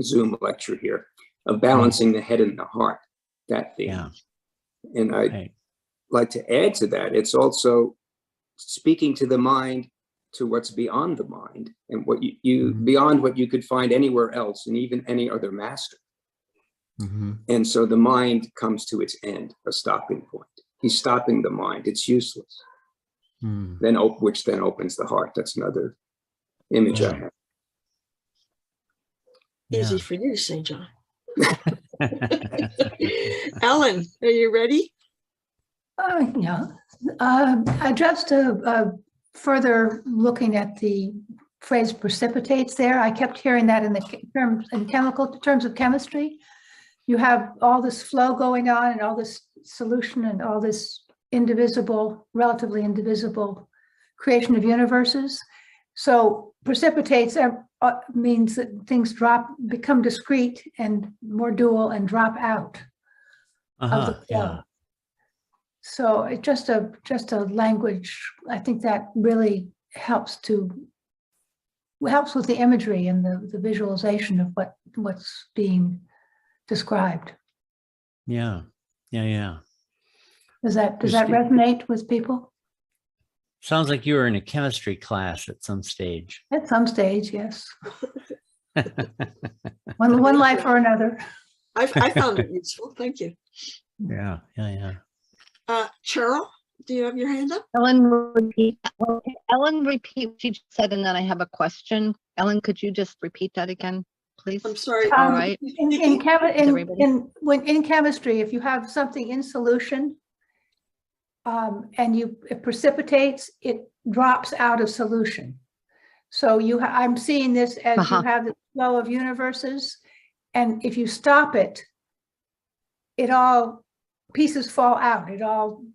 Zoom lecture here of balancing the head and the heart, that theme. Yeah. And I'd like to add to that, it's also speaking to the mind, to what's beyond the mind, and what you beyond what you could find anywhere else, and even any other master. And so the mind comes to its end, a stopping point. He's stopping the mind. It's useless. Then, which then opens the heart. That's another image I have. Easy for you to say, John. Ellen, are you ready? Yeah. Just further looking at the phrase precipitates there, I kept hearing that in the terms of chemistry. You have all this flow going on and all this solution and all this indivisible, relatively indivisible creation of universes. So precipitates means that things become discrete and more dual and drop out of the flow. So it's just a language. I think that really helps with the imagery and the visualization of what's being described. Yeah. Does that resonate with people? Sounds like you were in a chemistry class at some stage. At some stage, yes. one life or another. I found it useful. Thank you. Yeah. Cheryl, do you have your hand up? Ellen, repeat what you just said, and then I have a question. Ellen, could you just repeat that again, please? I'm sorry. All right. In chemistry, if you have something in solution and it precipitates, it drops out of solution. So I'm seeing this as you have the flow of universes, and if you stop it, pieces fall out. It all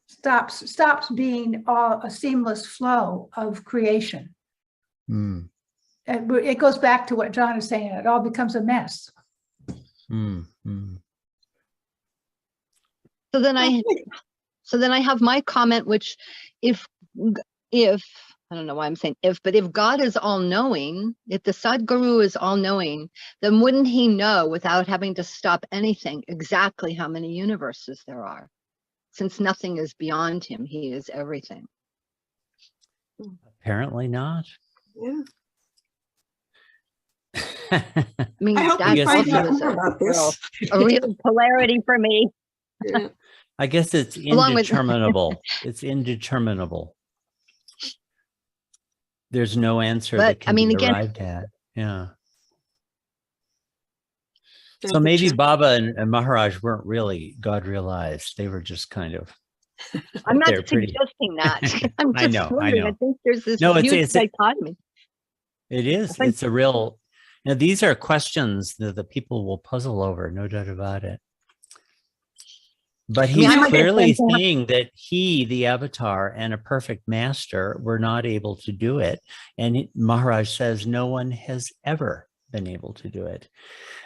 stops being a seamless flow of creation. And it goes back to what John is saying. It all becomes a mess. So then I have my comment, which if I don't know why I'm saying but if God is all knowing, if the Sadguru is all knowing, then wouldn't he know without having to stop anything exactly how many universes there are? Since nothing is beyond him, he is everything. Apparently not. Yeah. I mean, I hope that you find out also more about this. a real polarity for me. Yeah. I guess it's indeterminable. It's indeterminable. There's no answer that can be arrived at. Yeah. So maybe Baba and Maharaj weren't really God realized. They were just kind of. I'm not suggesting that. I'm just wondering. I think there's this huge dichotomy. It is. It's a real. These are questions that the people will puzzle over, no doubt about it. But mean, I he's might get clearly sent out. saying that he, the avatar and a perfect master, were not able to do it. And Maharaj says no one has ever been able to do it.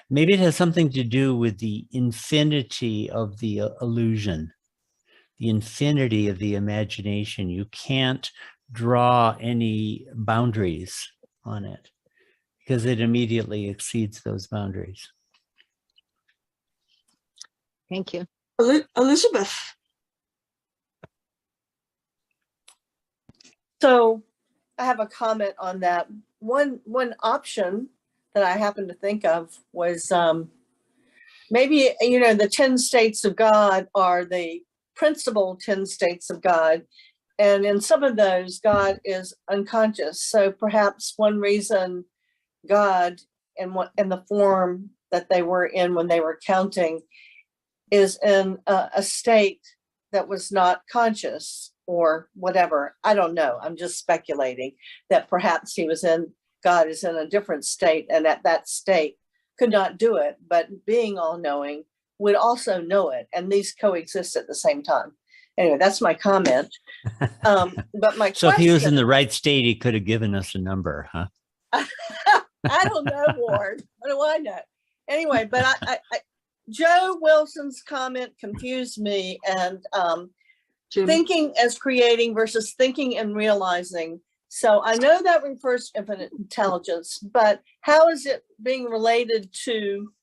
Maybe it has something to do with the infinity of the illusion, the infinity of the imagination. You can't draw any boundaries on it because it immediately exceeds those boundaries. Thank you. Elizabeth. So I have a comment on that. One option that I happened to think of was maybe, the 10 states of God are the principal 10 states of God. And in some of those, God is unconscious. So perhaps one reason God in the form that they were in when they were counting is in a state that was not conscious or whatever. I don't know. I'm just speculating that perhaps God is in a different state, and at that state could not do it, but being all-knowing would also know it, and these coexist at the same time. Anyway, that's my comment. But my So if he was in question- the right state, he could have given us a number, huh? I don't know, Ward. What do I know? Anyway, but I Joe Wilson's comment confused me, and thinking as creating versus thinking and realizing. So I know that refers to infinite intelligence, but how is it being related to,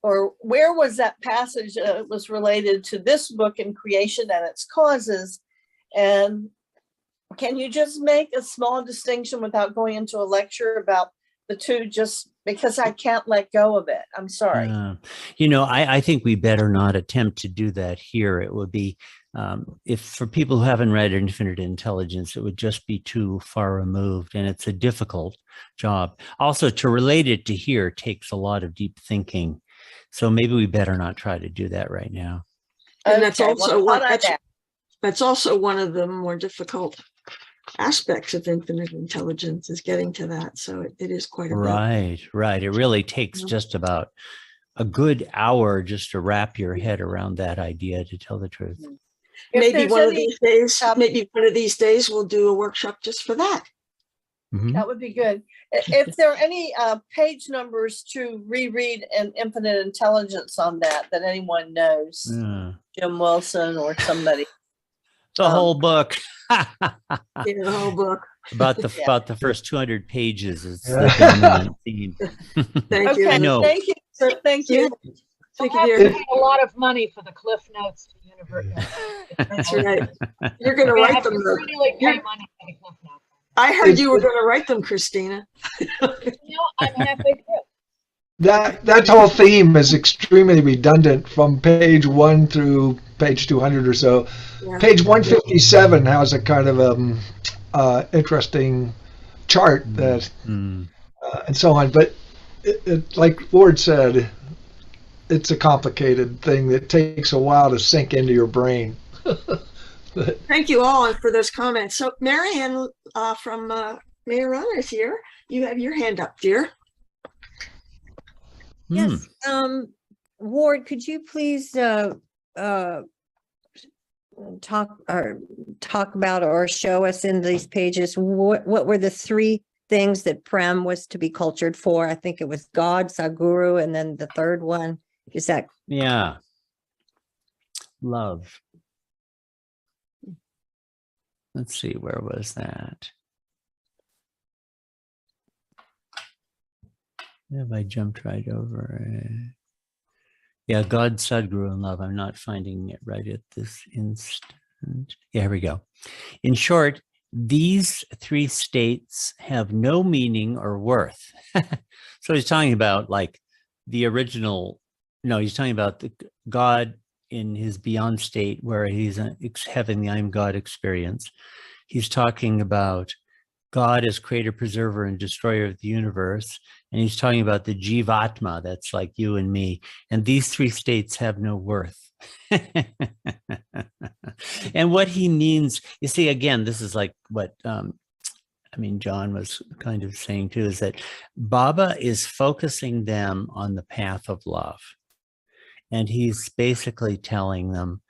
or where was that passage was related to this book in creation and its causes? And can you just make a small distinction without going into a lecture about the two, just because I can't let go of it? I'm sorry. I think we better not attempt to do that here. It would be, if for people who haven't read Infinite Intelligence, it would just be too far removed, and it's a difficult job. Also, to relate it to here takes a lot of deep thinking. So maybe we better not try to do that right now. And that's also that's also one of the more difficult aspects of infinite intelligence, is getting to that. So it is quite a bit. Right. It really takes just about a good hour just to wrap your head around that idea, to tell the truth. Maybe one of these days we'll do a workshop just for that. Mm-hmm. That would be good. If there are any page numbers to reread in Infinite Intelligence on that anyone knows, Jim Wilson or somebody. The whole book. The whole book. About the first 200 pages is the dominant theme. Thank you. I know. Thank you. Thank you. We'll have to pay a lot of money for the Cliff Notes to university. That's right. You're going to write them. Really pay money for the Cliff Notes. I heard you were going to write them, Christina. I'm halfway through. That whole theme is extremely redundant from page 1 through page 200 or so. Yeah. Page 157 has a kind of interesting chart that and so on. But like Ward said, it's a complicated thing that takes a while to sink into your brain. Thank you all for those comments. So Marianne from Mayor Runner is here. You have your hand up, dear. Yes. Ward, could you please talk about or show us in these pages what were the three things that Prem was to be cultured for? I think it was God, Sadhguru, and then the third one is that. Yeah. Love. Let's see, where was that? Have I jumped right over it? Yeah, God, Sadhguru, and love. I'm not finding it right at this instant. Yeah, here we go. In short, these three states have no meaning or worth. So he's talking about like the original, he's talking about the God in his beyond state where he's having the I'm God experience. He's talking about God as creator, preserver, and destroyer of the universe. And he's talking about the Jivatma, that's like you and me. And these three states have no worth. And what he means, you see, again, this is like what, John was kind of saying too, is that Baba is focusing them on the path of love. And he's basically telling them,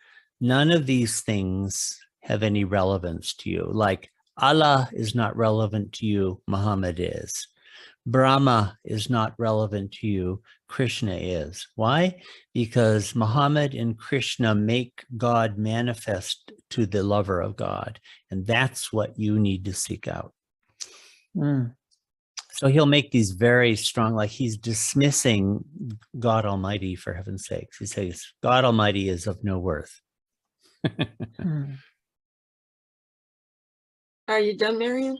none of these things have any relevance to you. Like Allah is not relevant to you, Muhammad is. Brahma is not relevant to you, Krishna is. Why? Because Muhammad and Krishna make God manifest to the lover of God. And that's what you need to seek out. So he'll make these very strong, like he's dismissing God Almighty, for heaven's sakes. He says, God Almighty is of no worth. Are you done, Marion?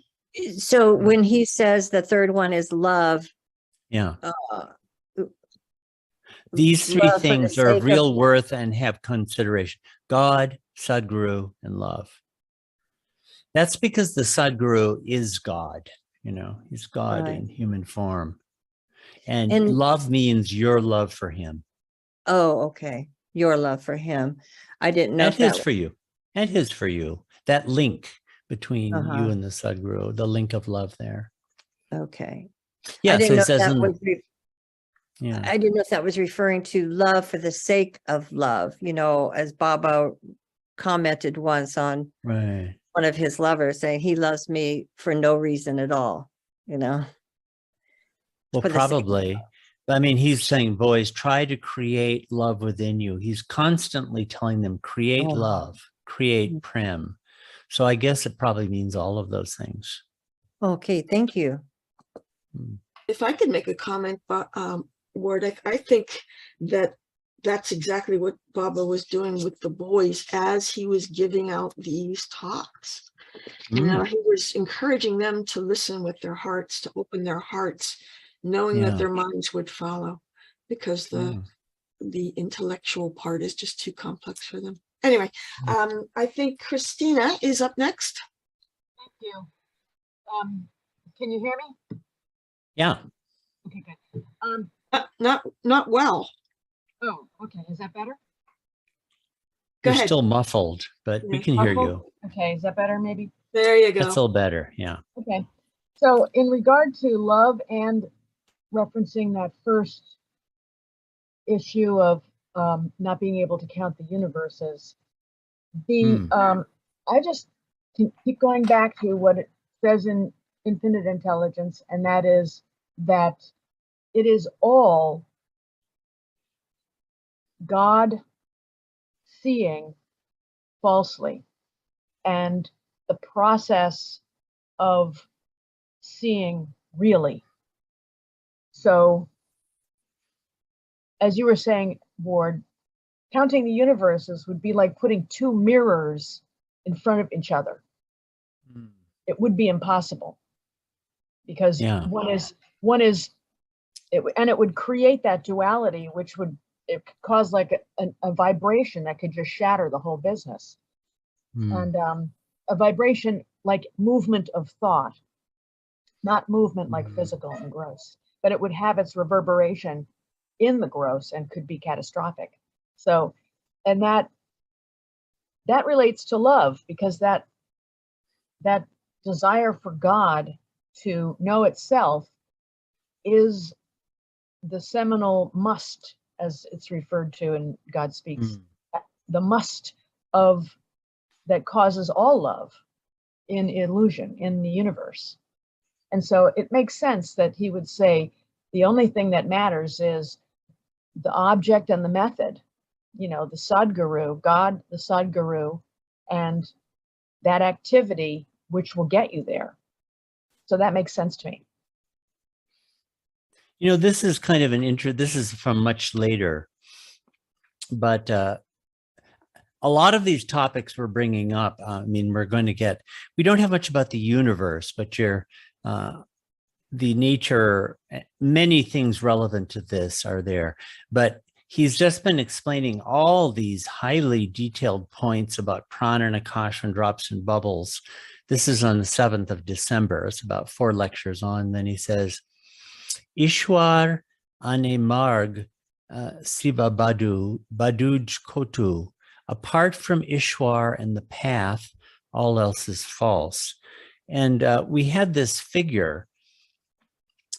So when he says the third one is love, Yeah. uh, These three love for the things are of sake real worth and have consideration. God, Sadguru, and love. That's because the Sadguru is God. You know, he's God Right. in human form. And And- love means your love for him. Oh, okay. Your love for him. I didn't know And if that his for you. And his for you. That link between you Uh-huh. and the Sadguru, the link of love there. Okay. Yeah, I so didn't he know says, if that was yeah. I didn't know if that was referring to love for the sake of love, you know, as Baba commented once on Right. one of his lovers saying he loves me for no reason at all, you know. Well, for the sake of probably. I mean, he's saying, boys, try to create love within you. He's constantly telling them, create Oh. love, create prem. So I guess it probably means all of those things. Okay, thank you. If I could make a comment, Ward, I think that that's exactly what Baba was doing with the boys as he was giving out these talks. You know, he was encouraging them to listen with their hearts, to open their hearts, knowing that their minds would follow, because the intellectual part is just too complex for them. Anyway, I think Christina is up next. Thank you. Can you hear me? Yeah. Okay, good. Not well. Oh, okay. Is that better? Go You're ahead. still muffled, but we can hear you. Okay, is that better maybe? There you go. That's a little better. Yeah. Okay. So in regard to love and referencing that first issue of not being able to count the universes, I just can keep going back to what it says in Infinite Intelligence, and that is that it is all God seeing falsely, and the process of seeing really. So, as you were saying, Ward, counting the universes would be like putting two mirrors in front of each other. It would be impossible, because one is and it would create that duality, which would cause like a vibration that could just shatter the whole business. And a vibration like movement of thought, not movement like physical and gross, but it would have its reverberation in the gross and could be catastrophic. So, and that relates to love, because that desire for God to know itself is the seminal must, as it's referred to in God Speaks, the must of that causes all love in illusion, in the universe. And so it makes sense that he would say the only thing that matters is the object and the method, you know, the Sadguru, God, the Sadguru, and that activity which will get you there. So that makes sense to me. You know, this is kind of this is from much later, but a lot of these topics we're bringing up, I mean, we don't have much about the universe, but the nature, many things relevant to this are there, but he's just been explaining all these highly detailed points about prana and akasha and drops and bubbles. This is on the 7th of December. It's about 4 lectures on. Then he says, Ishwar ane marg siva baduj kotu. Apart from Ishwar and the path, all else is false. And we had this figure,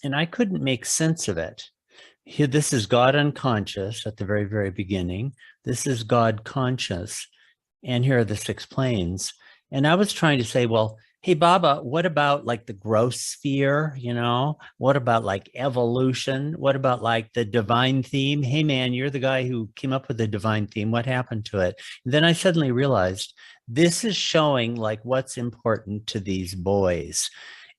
and I couldn't make sense of it. Here, this is God unconscious at the very, very beginning. This is God conscious. And here are the 6 planes. And I was trying to say, well, hey, Baba, what about like the gross sphere? What about like evolution? What about like the divine theme? Hey, man, you're the guy who came up with the divine theme. What happened to it? And then I suddenly realized this is showing like what's important to these boys.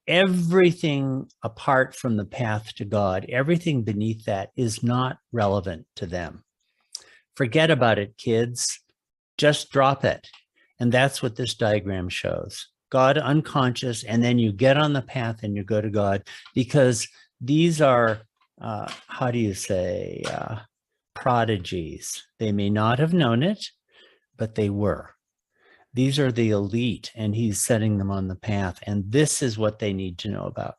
Everything apart from the path to God, everything beneath that is not relevant to them. Forget about it, kids. Just drop it. And that's what this diagram shows. God unconscious, and then you get on the path and you go to God, because these are, how do you say, prodigies. They may not have known it, but they were. These are the elite, and he's setting them on the path. And this is what they need to know about.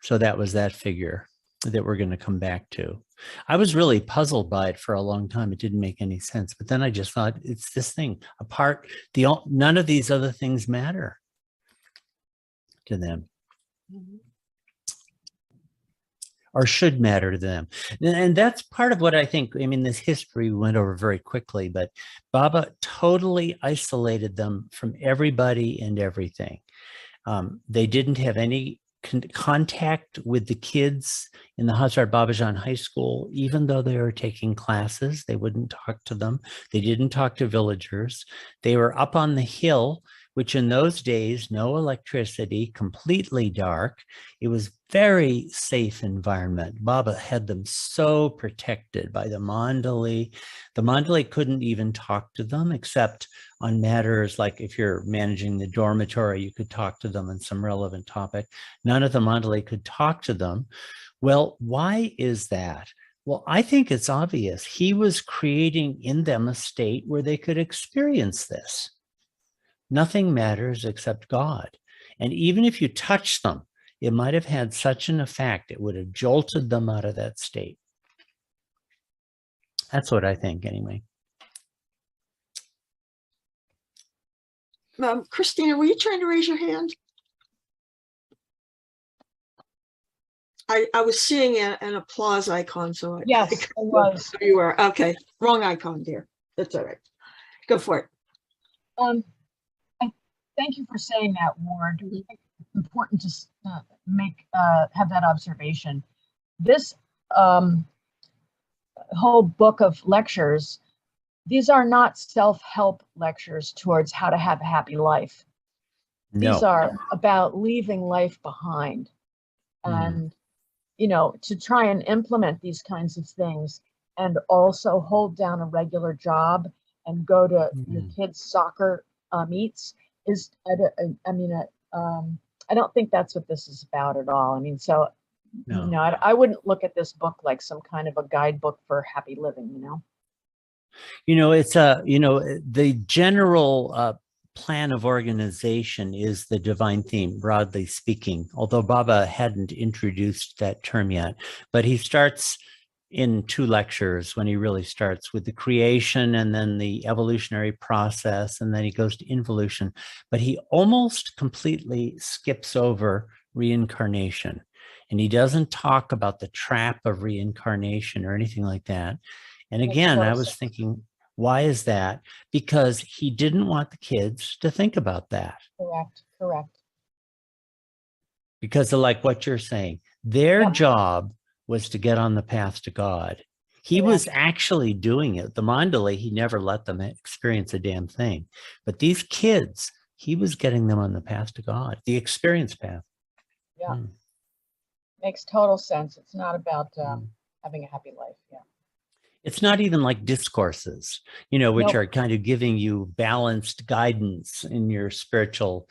So that was that figure that we're going to come back to. I was really puzzled by it for a long time. It didn't make any sense. But then I just thought, it's this thing. None of these other things matter to them. Or should matter to them. And that's part of what I think, this history we went over very quickly, but Baba totally isolated them from everybody and everything. They didn't have any contact with the kids in the Hazrat Babajan High School, even though they were taking classes. They wouldn't talk to them. They didn't talk to villagers. They were up on the hill, which in those days, no electricity, completely dark. It was very safe environment. Baba had them so protected by the Mandali. The Mandali couldn't even talk to them except on matters like if you're managing the dormitory, you could talk to them on some relevant topic. None of the Mandali could talk to them. Well, why is that? Well, I think it's obvious. He was creating in them a state where they could experience this. Nothing matters except God. And even if you touch them, it might have had such an effect, it would have jolted them out of that state. That's what I think, anyway. Christina, were you trying to raise your hand? I was seeing an applause icon, so yes, I was. You were okay. Wrong icon, dear. That's all right. Go for it. Thank you for saying that, Ward. It's important to have that observation. This whole book of lectures, these are not self-help lectures towards how to have a happy life. No. These are about leaving life behind and, to try and implement these kinds of things and also hold down a regular job and go to your kids' soccer meets. I don't think that's what this is about at all. I wouldn't look at this book like some kind of a guidebook for happy living, It's the general plan of organization is the divine theme, broadly speaking, although Baba hadn't introduced that term yet, but he starts in 2 lectures when he really starts with the creation and then the evolutionary process, and then he goes to involution, but he almost completely skips over reincarnation. And he doesn't talk about the trap of reincarnation or anything like that. And again, I was thinking, why is that? Because he didn't want the kids to think about that. Correct. Because of like what you're saying, their job was to get on the path to God. He was actually doing it. The Mandali, he never let them experience a damn thing. But these kids, he was getting them on the path to God, the experience path. Yeah. Makes total sense. It's not about having a happy life. Yeah. It's not even like discourses, which are kind of giving you balanced guidance in your spiritual,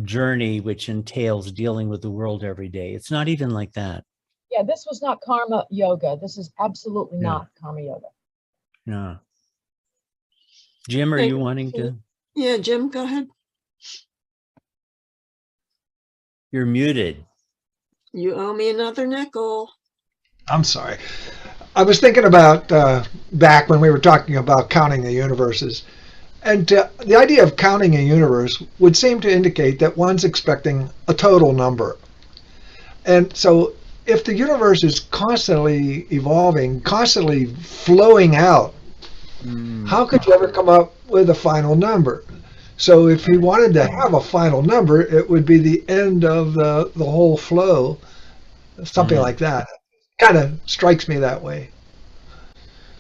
journey, which entails dealing with the world every day. It's not even like that. Yeah, this was not karma yoga. This is absolutely not karma yoga. No. Jim, are you wanting to? Yeah, Jim, go ahead. You're muted. You owe me another nickel. I'm sorry. I was thinking about back when we were talking about counting the universes. And the idea of counting a universe would seem to indicate that one's expecting a total number. And so if the universe is constantly evolving, constantly flowing out, how could you ever come up with a final number? So if he wanted to have a final number, it would be the end of the whole flow, something like that. Kind of strikes me that way.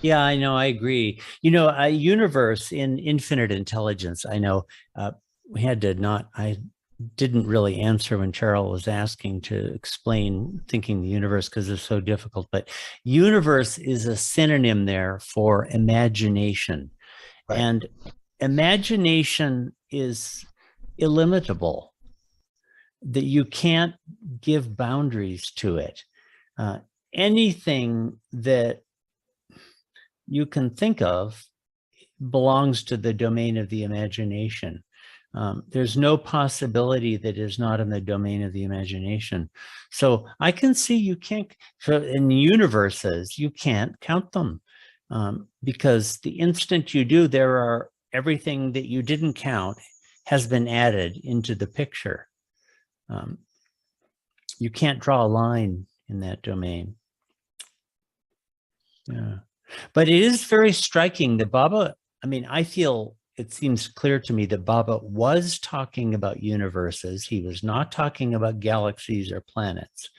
Yeah, I know. I agree. You know, a universe in infinite intelligence. I know we had to not. I didn't really answer when Cheryl was asking to explain thinking the universe because it's so difficult. But universe is a synonym there for imagination, Right. and imagination is illimitable. That you can't give boundaries to it. Anything that you can think of belongs to the domain of the imagination. There's no possibility that is not in the domain of the imagination. So I can see you can't, so in universes, you can't count them because the instant you do, there are everything that you didn't count has been added into the picture. You can't draw a line in that domain. Yeah. But it is very striking that Baba, I mean, I feel it seems clear to me that Baba was talking about universes. He was not talking about galaxies or planets.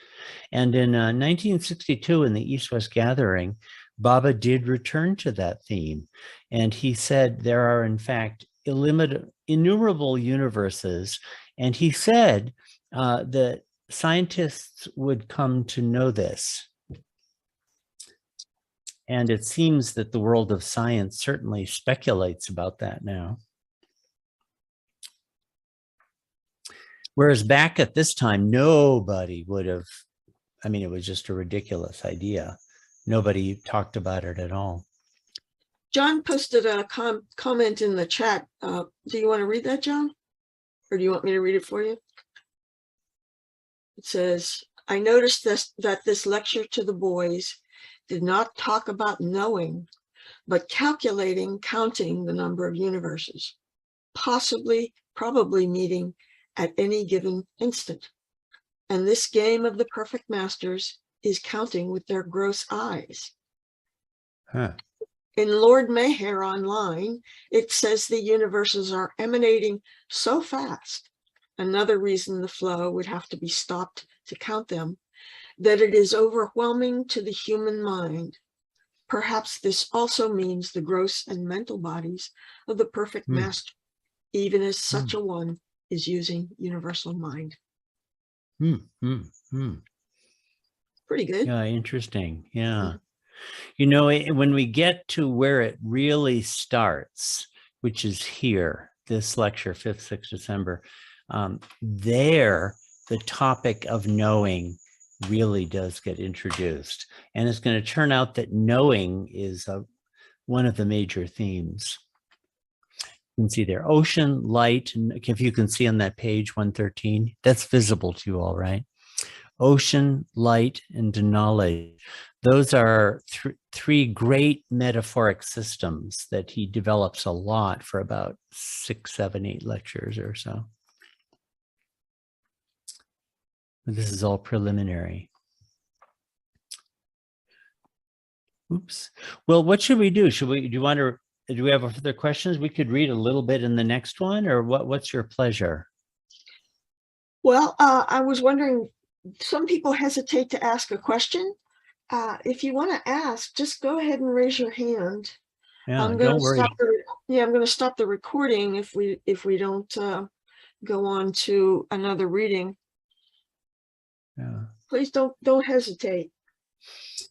And in 1962, in the East-West Gathering, Baba did return to that theme. And he said there are, in fact, innumerable universes. And he said that scientists would come to know this. And it seems that the world of science certainly speculates about that now. Whereas back at this time, nobody would have, I mean, it was just a ridiculous idea. Nobody talked about it at all. John posted a comment in the chat. Do you want to read that, John? Or do you want me to read it for you? It says, I noticed that this lecture to the boys did not talk about knowing, but calculating, counting the number of universes, probably meeting at any given instant. And this game of the perfect masters is counting with their gross eyes. Huh. In Lord Mayhair online, it says the universes are emanating so fast, another reason the flow would have to be stopped to count them, that it is overwhelming to the human mind. Perhaps this also means the gross and mental bodies of the perfect master, even as such a one is using universal mind. Pretty good. Yeah, interesting. Yeah. You know, when we get to where it really starts, which is here, this lecture, 5th, 6th December, there, the topic of knowing really does get introduced. And it's going to turn out that knowing is one of the major themes. You can see there, ocean, light, and if you can see on that page 113, that's visible to you all, right? Ocean, light, and knowledge. Those are three great metaphoric systems that he develops a lot for about 6, 7, 8 lectures or so. This is all preliminary. Oops. Well, what should we do? Do we have further questions? We could read a little bit in the next one, or what's your pleasure? Well, I was wondering, some people hesitate to ask a question. If you want to ask, just go ahead and raise your hand. Yeah, don't worry. I'm going to stop the recording if we don't go on to another reading. Yeah. Please don't hesitate.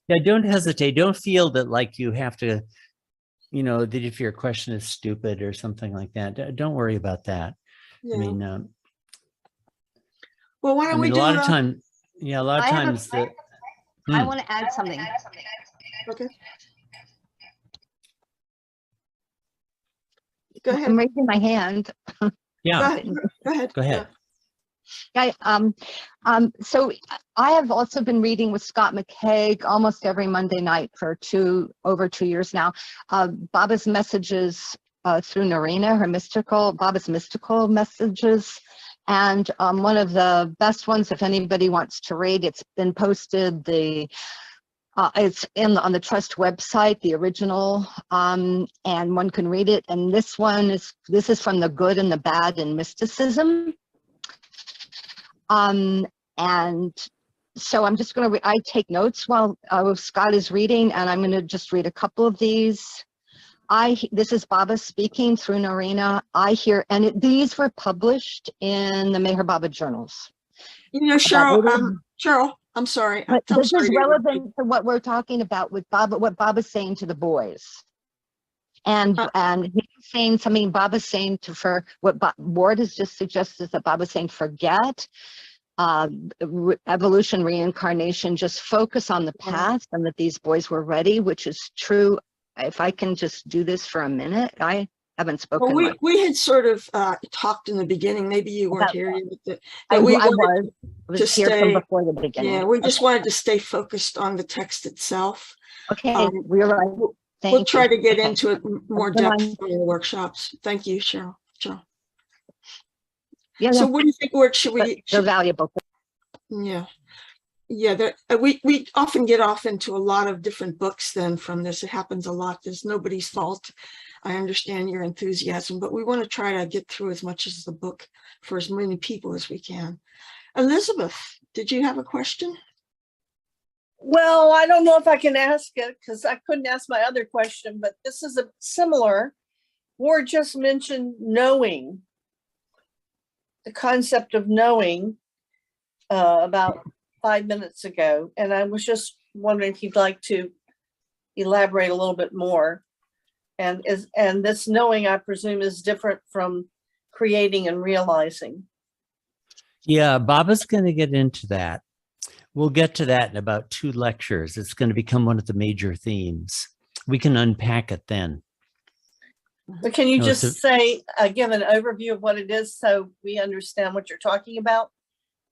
Yeah, don't hesitate. Don't feel that like you have to, you know, that if your question is stupid or something like that. Don't worry about that. Yeah. I mean, well, why don't we do a lot of times? Yeah, a lot of times that. I want to add something. Okay. Go ahead. I'm raising my hand. Yeah. Go ahead. Go ahead. Yeah, so I have also been reading with Scott McCaig almost every Monday night for over 2 years now. Baba's messages through Narina, Baba's mystical messages. And one of the best ones, if anybody wants to read, it's been posted. It's on the Trust website, the original, and one can read it. And this is from The Good and the Bad in Mysticism. And so I'm just going to, I take notes while Scott is reading, and I'm going to just read a couple of these. This is Baba speaking through Narina. These were published in the Meher Baba journals. You know, Cheryl, I'm sorry. But I'm this sorry is to interrupt you. relevant to what we're talking about with Baba, what Baba's saying to the boys. And he's saying something, Baba's saying for what Ward has just suggested is that Baba's saying forget evolution, reincarnation, just focus on the past, and that these boys were ready, which is true. If I can just do this for a minute, I haven't spoken Well, much. we had sort of talked in the beginning, maybe you weren't here, that I we was wanted to here from stay, before the beginning. yeah, we just wanted to stay focused on the text itself. Okay, we're right. We'll try to get Okay. into it more depth in the workshops. Thank you, Cheryl. Yeah. So what do you think, Ward, should we? They're valuable. Yeah. Yeah, we often get off into a lot of different books then from this. It happens a lot. There's nobody's fault. I understand your enthusiasm, but we want to try to get through as much as the book for as many people as we can. Elizabeth, did you have a question? Well, I don't know if I can ask it because I couldn't ask my other question, but this is a similar. Ward just mentioned knowing, the concept of knowing about 5 minutes ago. And I was just wondering if you'd like to elaborate a little bit more. And this knowing, I presume, is different from creating and realizing. Yeah, Baba's going to get into that. We'll get to that in about 2 lectures. It's going to become one of the major themes. We can unpack it then. But can you just say, give an overview of what it is so we understand what you're talking about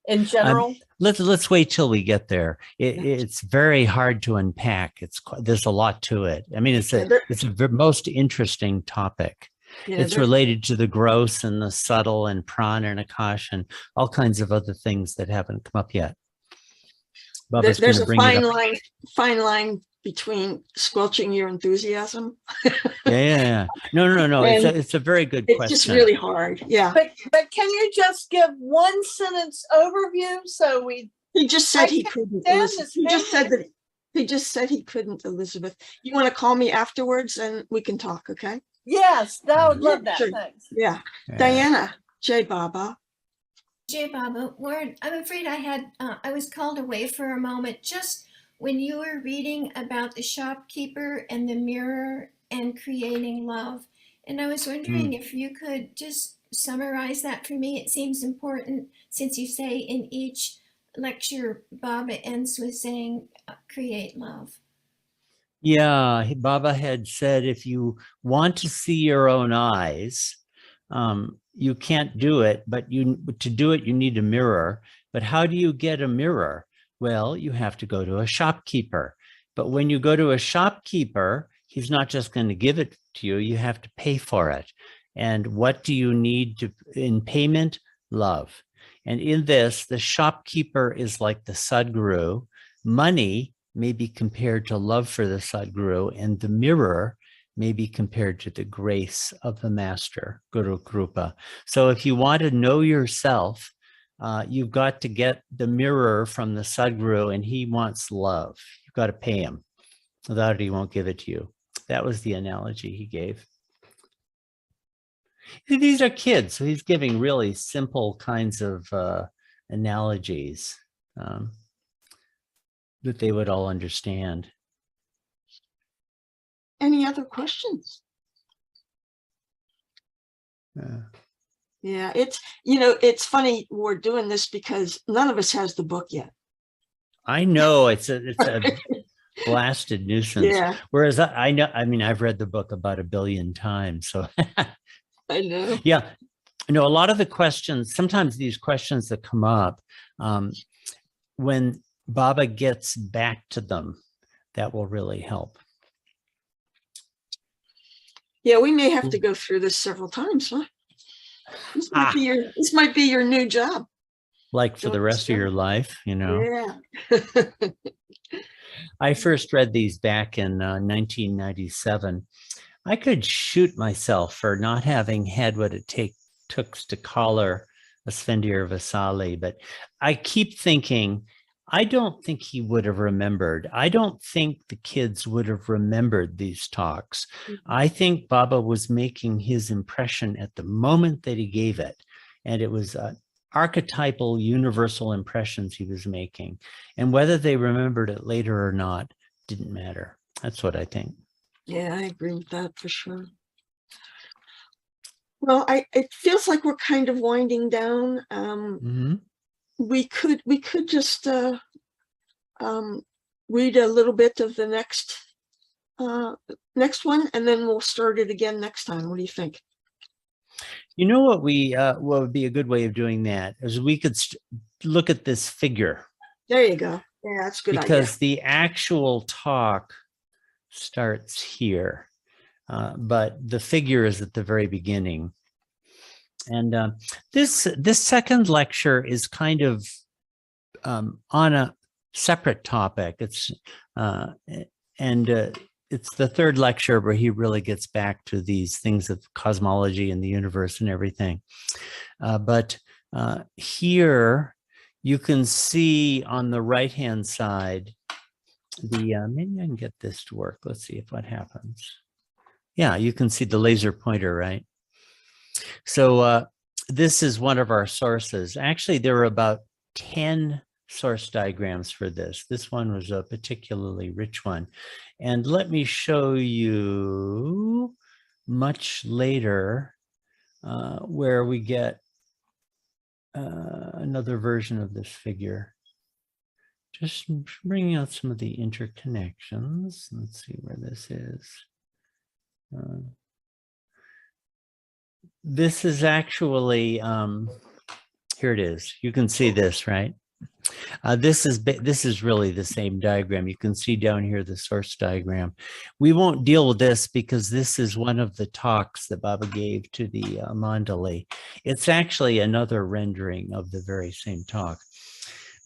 in general? Let's wait till we get there. It's very hard to unpack. There's a lot to it. I mean, it's the most interesting topic. Yeah, it's related to the gross and the subtle and prana and akash and all kinds of other things that haven't come up yet. There's a fine line between squelching your enthusiasm. Yeah. No. It's a very good question. It's just really hard. Yeah. But can you just give one sentence overview so we? He just said he couldn't. He just said he couldn't, Elizabeth. You want to call me afterwards and we can talk, okay? Yes, I would love that. Sure. Thanks. Yeah. Diana, Jai Baba. Jai Baba, Ward, I'm afraid I was called away for a moment just when you were reading about the shopkeeper and the mirror and creating love. And I was wondering if you could just summarize that for me. It seems important since you say in each lecture, Baba ends with saying, create love. Yeah, Baba had said, if you want to see your own eyes, you can't do it, but to do it, you need a mirror. But how do you get a mirror? Well, you have to go to a shopkeeper. But when you go to a shopkeeper, he's not just going to give it to you. You have to pay for it. And what do you need in payment? Love. And in this, the shopkeeper is like the Sadguru. Money may be compared to love for the Sadguru, and the mirror may be compared to the grace of the master, Guru Krupa. So if you want to know yourself, you've got to get the mirror from the Sadguru, and he wants love. You've got to pay him. Without it, he won't give it to you. That was the analogy he gave. These are kids, so he's giving really simple kinds of analogies that they would all understand. Any other questions? Yeah, it's funny we're doing this because none of us has the book yet. I know it's a blasted nuisance. Yeah. Whereas I know, I mean, I've read the book about 1 billion times. So I know. Yeah. A lot of the questions, sometimes these questions that come up, when Baba gets back to them, that will really help. Yeah, we may have to go through this several times, huh? This might be your new job. Like for the rest of your life, you know. Yeah. I first read these back in 1997. I could shoot myself for not having had what it took to collar Asfendir Vasali, but I keep thinking, I don't think he would have remembered. I don't think the kids would have remembered these talks. I think Baba was making his impression at the moment that he gave it, and it was archetypal, universal impressions he was making. And whether they remembered it later or not didn't matter. That's what I think. Yeah, I agree with that for sure. Well, it feels like we're kind of winding down. We could just read a little bit of the next one, and then we'll start it again next time. What do you think? You know what what would be a good way of doing that is we could look at this figure. There you go. Yeah, that's a good idea. Because the actual talk starts here, but the figure is at the very beginning. And this second lecture is kind of on a separate topic. It's it's the third lecture where he really gets back to these things of cosmology and the universe and everything. But here you can see on the right-hand side, maybe I can get this to work. Let's see if what happens. Yeah, you can see the laser pointer, right? So this is one of our sources. Actually, there were about 10 source diagrams for this. This one was a particularly rich one. And let me show you much later where we get another version of this figure. Just bringing out some of the interconnections. Let's see where this is. This is actually, here it is. You can see this, right? This is really the same diagram. You can see down here the source diagram. We won't deal with this because this is one of the talks that Baba gave to the Mandali. It's actually another rendering of the very same talk.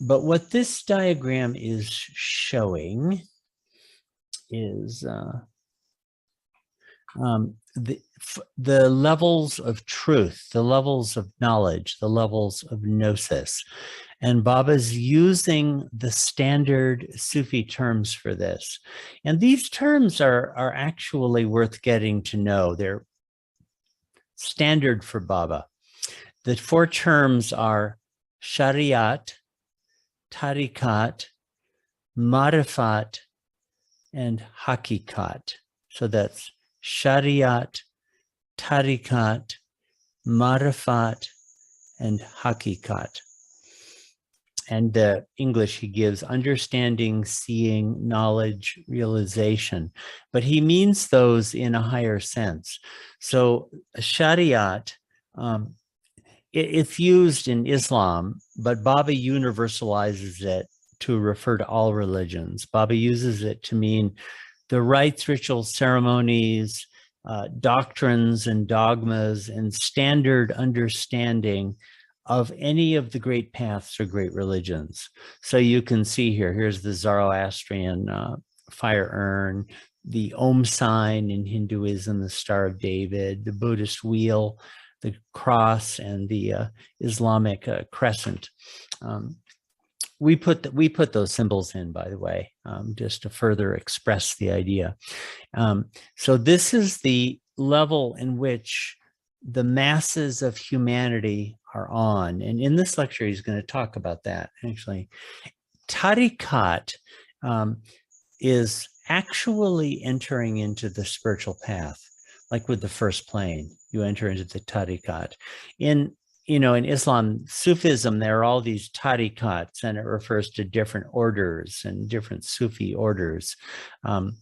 But what this diagram is showing is the levels of truth, the levels of knowledge, the levels of gnosis. And Baba's using the standard Sufi terms for this. And these terms are actually worth getting to know. They're standard for Baba. The four terms are Shariat, Tariqat, Marifat, and Hakikat. So that's Shariat, Tariqat, Marifat, and Hakikat. And the English he gives understanding, seeing, knowledge, realization. But he means those in a higher sense. So Shariat, it's used in Islam, but Baba universalizes it to refer to all religions. Baba uses it to mean the rites, rituals, ceremonies, doctrines and dogmas, and standard understanding of any of the great paths or great religions. So you can see here's the Zoroastrian fire urn, the Om sign in Hinduism, the Star of David, the Buddhist wheel, the cross, and the Islamic crescent. We put those symbols in, by the way, just to further express the idea. So this is the level in which the masses of humanity are on. And in this lecture, he's going to talk about that, actually. Tariqat is actually entering into the spiritual path, like with the first plane. You enter into the tariqat. In Islam, Sufism, there are all these tariqats, and it refers to different orders and different Sufi orders. Some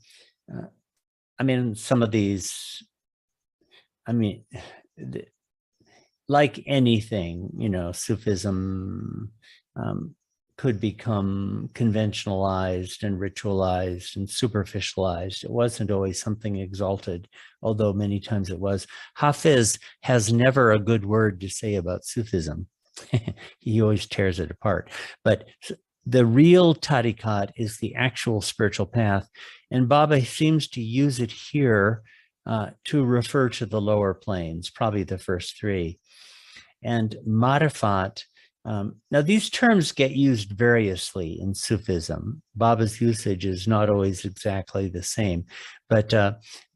of these, like anything, Sufism, could become conventionalized and ritualized and superficialized. It wasn't always something exalted, although many times it was. Hafiz has never a good word to say about Sufism. He always tears it apart. But the real tariqat is the actual spiritual path. And Baba seems to use it here to refer to the lower planes, probably the first three. And marifat, now these terms get used variously in Sufism. Baba's usage is not always exactly the same, but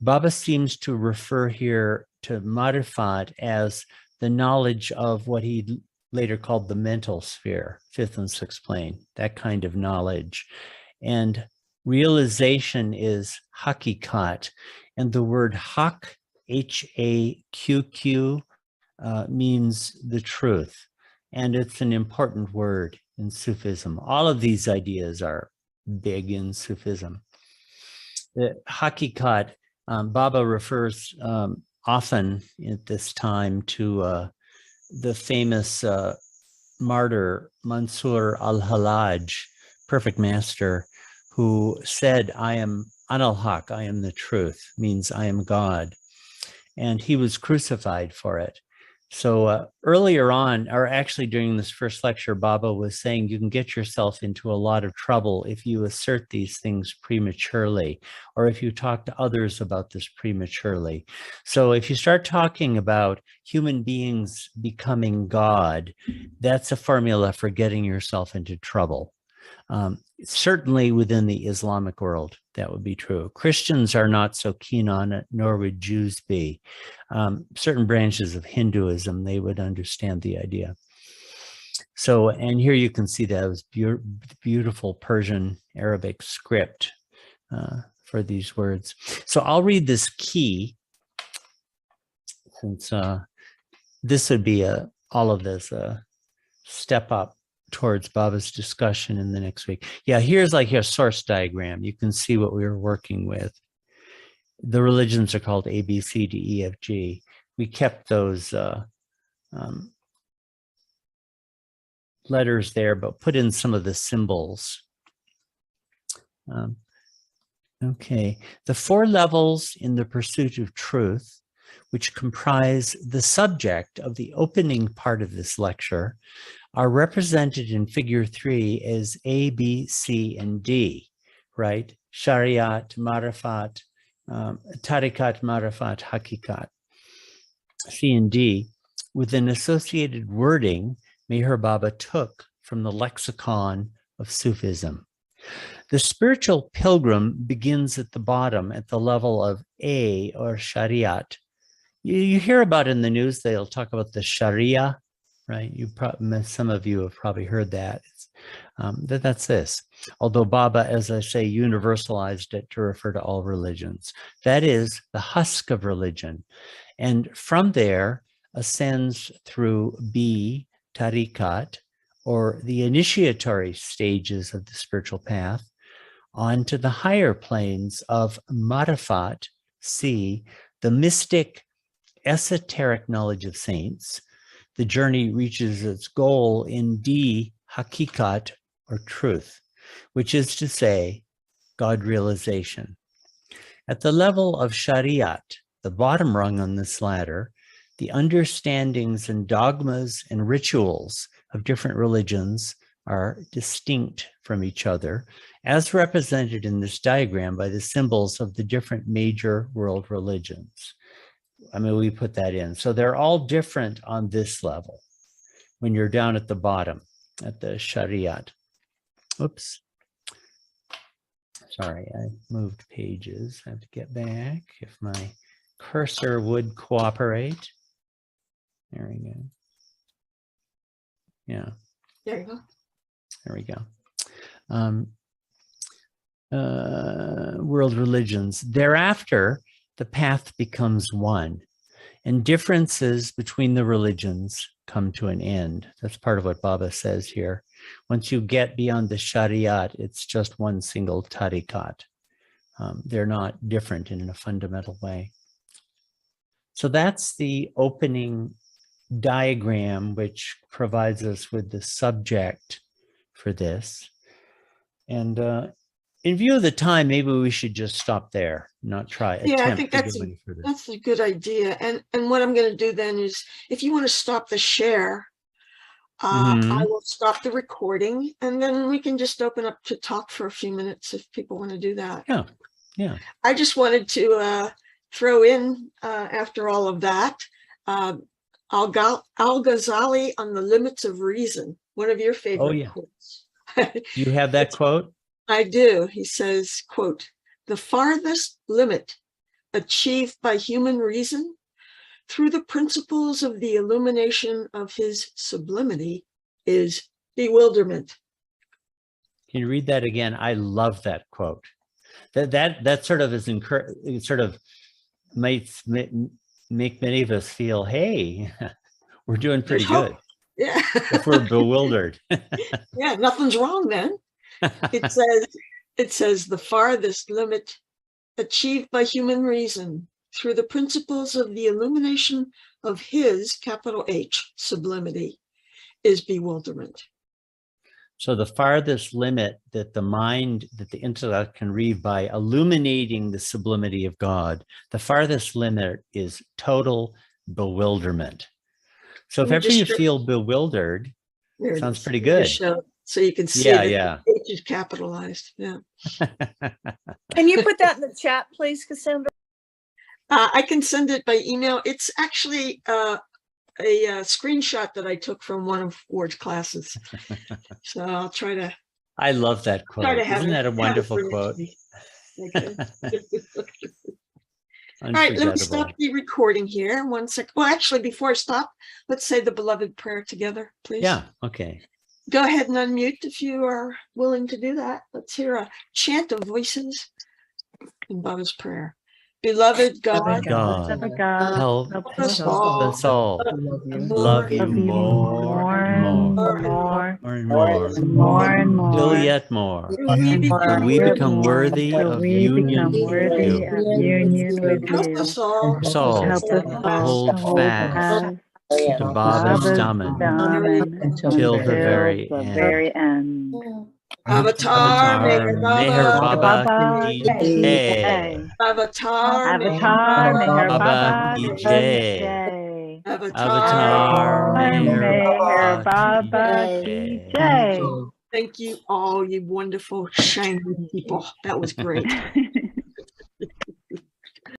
Baba seems to refer here to marifat as the knowledge of what he later called the mental sphere, fifth and sixth plane, that kind of knowledge. And realization is hakikat, and the word haq, H-A-Q-Q, means the truth. And it's an important word in Sufism. All of these ideas are big in Sufism. The hakikat, Baba refers often at this time to the famous martyr Mansur al-Halaj, perfect master, who said, I am Anal-Haq, I am the truth, means I am God. And he was crucified for it. So earlier on, or actually during this first lecture, Baba was saying you can get yourself into a lot of trouble if you assert these things prematurely, or if you talk to others about this prematurely. So if you start talking about human beings becoming God, that's a formula for getting yourself into trouble. Certainly within the Islamic world, that would be true. Christians are not so keen on it, nor would Jews be. Certain branches of Hinduism, they would understand the idea. So, and here you can see that it was beautiful Persian Arabic script for these words. So I'll read this key, since this would be all of this step up towards Baba's discussion in the next week. Yeah, here's like a source diagram. You can see what we were working with. The religions are called A, B, C, D, E, F, G. We kept those letters there, but put in some of the symbols. Okay, the four levels in the pursuit of truth, which comprise the subject of the opening part of this lecture, are represented in figure 3 as A, B, C, and D, right? Shariat, Marifat, Tariqat, Marifat, Hakikat. C and D, with an associated wording Meher Baba took from the lexicon of Sufism. The spiritual pilgrim begins at the bottom at the level of A, or Shariat. You hear about in the news, they'll talk about the Sharia, right? Some of you have probably heard that. That's this. Although Baba, as I say, universalized it to refer to all religions. That is the husk of religion. And from there ascends through B, Tariqat, or the initiatory stages of the spiritual path, onto the higher planes of Marifat, C, the mystic esoteric knowledge of saints. The journey reaches its goal in D, Hakikat, or truth, which is to say, God realization. At the level of Shariat, the bottom rung on this ladder, the understandings and dogmas and rituals of different religions are distinct from each other, as represented in this diagram by the symbols of the different major world religions. I mean, we put that in. So they're all different on this level when you're down at the bottom, at the Shariat. Oops. Sorry, I moved pages. I have to get back. If my cursor would cooperate. There we go. Yeah. There you go. There we go. World religions. Thereafter, the path becomes one, and differences between the religions come to an end. That's part of what Baba says here. Once you get beyond the Shariat, it's just one single tariqat. They're not different in a fundamental way. So that's the opening diagram, which provides us with the subject for this. And in view of the time, maybe we should just stop there, not try Yeah, I attempt think to that's go any further. that's a good idea. And what I'm going to do then is, if you want to stop the share, I will stop the recording, and then we can just open up to talk for a few minutes if people want to do that. Yeah, yeah. I just wanted to throw in, after all of that, Al-Ghazali on the limits of reason, one of your favorite quotes. You have that quote? I do. He says, quote, "The farthest limit achieved by human reason through the principles of the illumination of his sublimity is bewilderment." Can you read that again? I love that quote. That sort of is it sort of might make many of us feel, hey, we're doing pretty good. Yeah. If we're bewildered. Yeah, nothing's wrong then. It says the farthest limit achieved by human reason through the principles of the illumination of his, capital H, sublimity, is bewilderment. So the farthest limit that the mind, that the intellect can read by illuminating the sublimity of God, the farthest limit is total bewilderment. So if ever you feel bewildered, sounds pretty good. So you can see that the H is capitalized. Yeah. Can you put that in the chat, please, Cassandra? I can send it by email. It's actually a screenshot that I took from one of Ward's classes. So I'll try to. I love that quote. Isn't that a wonderful quote? All right, let me stop the recording here. 1 second. Well, actually, before I stop, let's say the beloved prayer together, please. Yeah, okay. Go ahead and unmute if you are willing to do that. Let's hear a chant of voices in Baba's prayer. Beloved God, help us all love you more and more, till yet more, till we become worthy of union with you. Help us all hold fast to Baba's Daman till the very end. Avatar Meher Baba Ki Jai. Avatar Meher Baba Ki Jai. Avatar Meher Baba Ki Jai. Thank you all, you wonderful, shiny people. That was great.